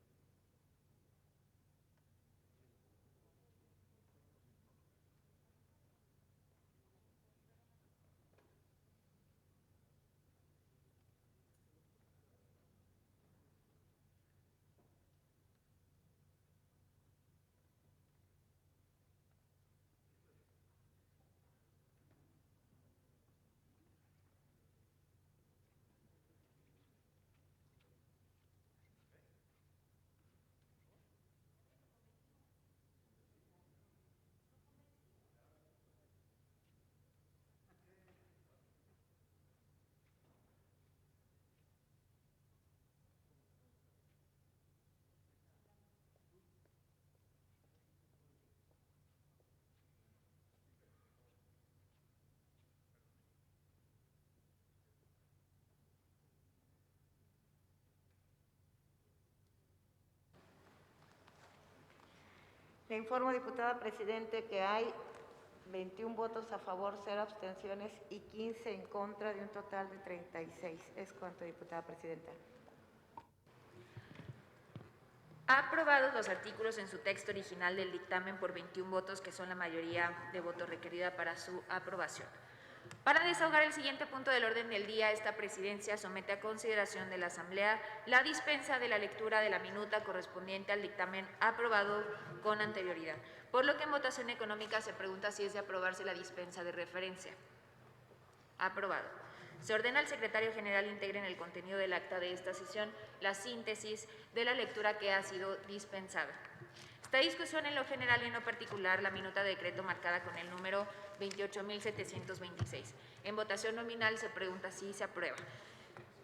Le informo, diputada presidente, que hay 21 votos a favor, 0 abstenciones y 15 en contra, de un total de 36. Es cuanto, diputada presidenta. Aprobados los artículos en su texto original del dictamen por 21 votos, que son la mayoría de votos requerida para su aprobación. Para desahogar el siguiente punto del orden del día, esta presidencia somete a consideración de la Asamblea la dispensa de la lectura de la minuta correspondiente al dictamen aprobado con anterioridad, por lo que en votación económica se pregunta si es de aprobarse la dispensa de referencia. Aprobado. Se ordena al secretario general integre en el contenido del acta de esta sesión la síntesis de la lectura que ha sido dispensada. Esta discusión en lo general y en lo particular, la minuta de decreto marcada con el número 28.726. En votación nominal se pregunta si se aprueba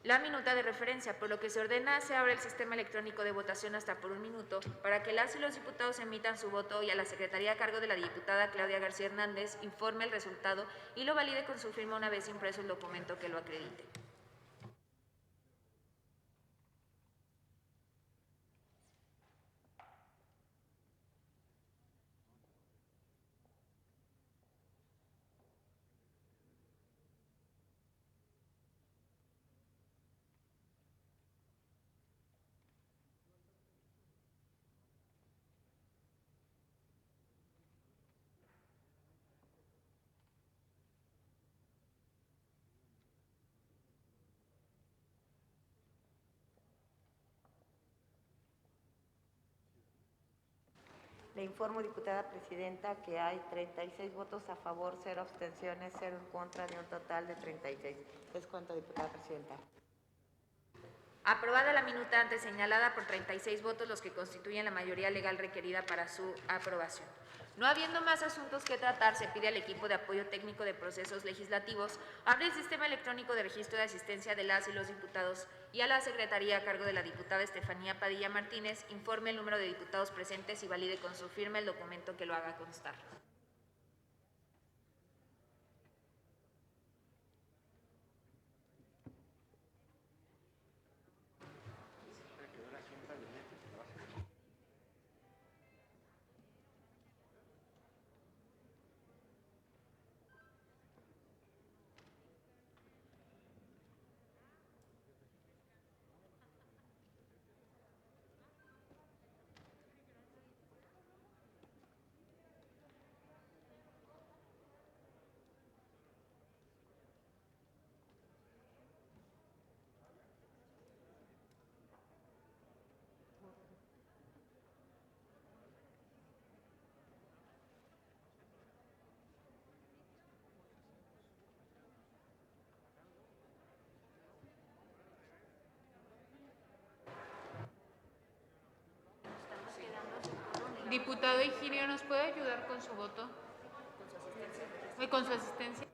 la minuta de referencia, por lo que se ordena se abre el sistema electrónico de votación hasta por 1 minuto para que las y los diputados emitan su voto y a la secretaría a cargo de la diputada Claudia García Hernández informe el resultado y lo valide con su firma una vez impreso el documento que lo acredite. Le informo, diputada presidenta, que hay 36 votos a favor, 0 abstenciones, 0 en contra, de un total de 36. Es cuanto, diputada presidenta. Aprobada la minuta antes señalada por 36 votos, los que constituyen la mayoría legal requerida para su aprobación. No habiendo más asuntos que tratar, se pide al equipo de apoyo técnico de procesos legislativos abre el sistema electrónico de registro de asistencia de las y los diputados y a la secretaría a cargo de la diputada Estefanía Padilla Martínez informe el número de diputados presentes y valide con su firma el documento que lo haga constar. Diputado Higinio, ¿nos puede ayudar con su voto? ¿Con su asistencia?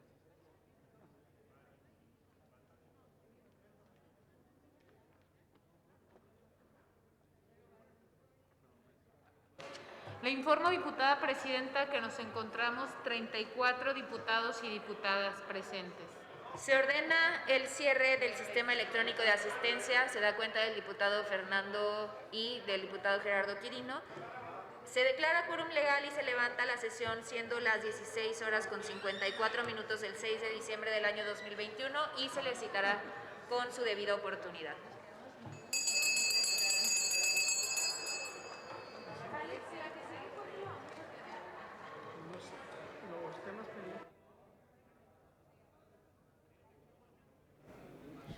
Le informo, diputada presidenta, que nos encontramos 34 diputados y diputadas presentes. Se ordena el cierre del sistema electrónico de asistencia. Se da cuenta del diputado Fernando y del diputado Gerardo Quirino. Se declara quórum legal y se levanta la sesión siendo las 16 horas con 54 minutos del 6 de diciembre del año 2021 y se le citará con su debida oportunidad.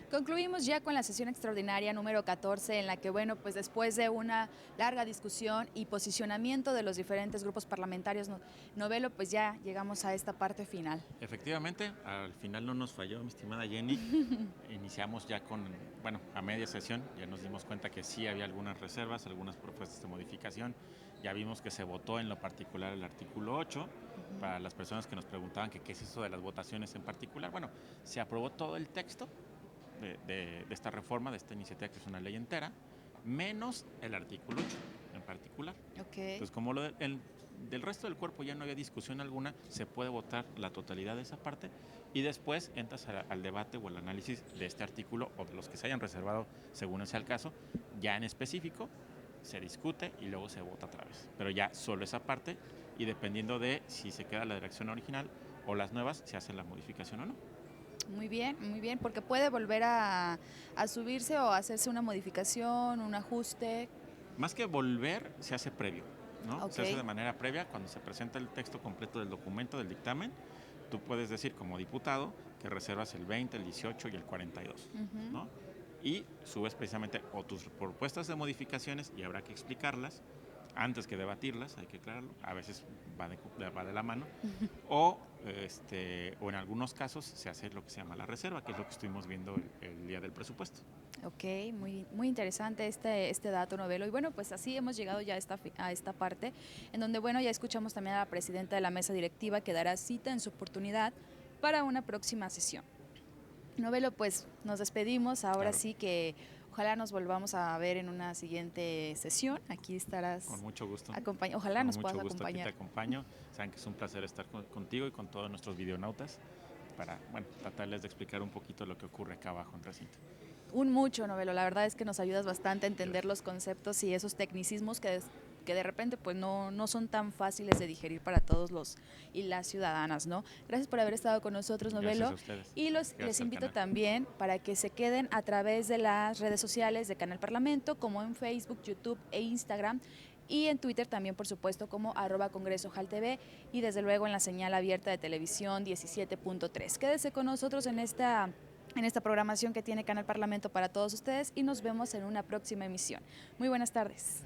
Concluimos ya con la sesión extraordinaria número 14, en la que, bueno, pues después de una larga discusión y posicionamiento de los diferentes grupos parlamentarios, Novelo, pues ya llegamos a esta parte final. Efectivamente, al final no nos falló, mi estimada Jenny. Iniciamos ya con, bueno, a media sesión, ya nos dimos cuenta que sí había algunas reservas, algunas propuestas de modificación. Ya vimos que se votó en lo particular el artículo 8. Para las personas que nos preguntaban que qué es eso de las votaciones en particular, bueno, se aprobó todo el texto de esta reforma, de esta iniciativa, que es una ley entera, menos el artículo 8 en particular. Okay. Entonces, como del resto del cuerpo ya no había discusión alguna, se puede votar la totalidad de esa parte y después entras al debate o al análisis de este artículo o de los que se hayan reservado según sea el caso, ya en específico, se discute y luego se vota otra vez. Pero ya solo esa parte, y dependiendo de si se queda la dirección original o las nuevas, se hace la modificación o no. Muy bien, porque puede volver a subirse o hacerse una modificación, un ajuste. Más que volver, se hace previo, ¿no? Okay. Se hace de manera previa cuando se presenta el texto completo del documento, del dictamen. Tú puedes decir como diputado que reservas el 20, el 18 y el 42, ¿no? Y subes precisamente o tus propuestas de modificaciones y habrá que explicarlas antes que debatirlas, hay que aclararlo, a veces va de la mano, o en algunos casos se hace lo que se llama la reserva, que es lo que estuvimos viendo el día del presupuesto. Ok, muy interesante este dato, Novelo. Y bueno, pues así hemos llegado ya a esta parte, en donde, bueno, ya escuchamos también a la presidenta de la mesa directiva, que dará cita en su oportunidad para una próxima sesión. Novelo, pues nos despedimos, ahora Claro. Sí que ojalá nos volvamos a ver en una siguiente sesión. Aquí estarás. Con mucho gusto. Ojalá nos puedas Con mucho gusto acompañar. aquí te acompaño. Saben que es un placer estar contigo y con todos nuestros videonautas para, bueno, tratarles de explicar un poquito lo que ocurre acá abajo en recinto. Novelo, la verdad es que nos ayudas bastante a entender los conceptos y esos tecnicismos que de repente pues no son tan fáciles de digerir para todos y las ciudadanas, ¿no? Gracias por haber estado con nosotros, Novelo. Gracias a ustedes. Y les invito también para que se queden a través de las redes sociales de Canal Parlamento, como en Facebook, YouTube e Instagram, y en Twitter también, por supuesto, como @CongresoJalTV, y desde luego en la señal abierta de televisión 17.3. Quédese con nosotros en esta programación que tiene Canal Parlamento para todos ustedes y nos vemos en una próxima emisión. Muy buenas tardes.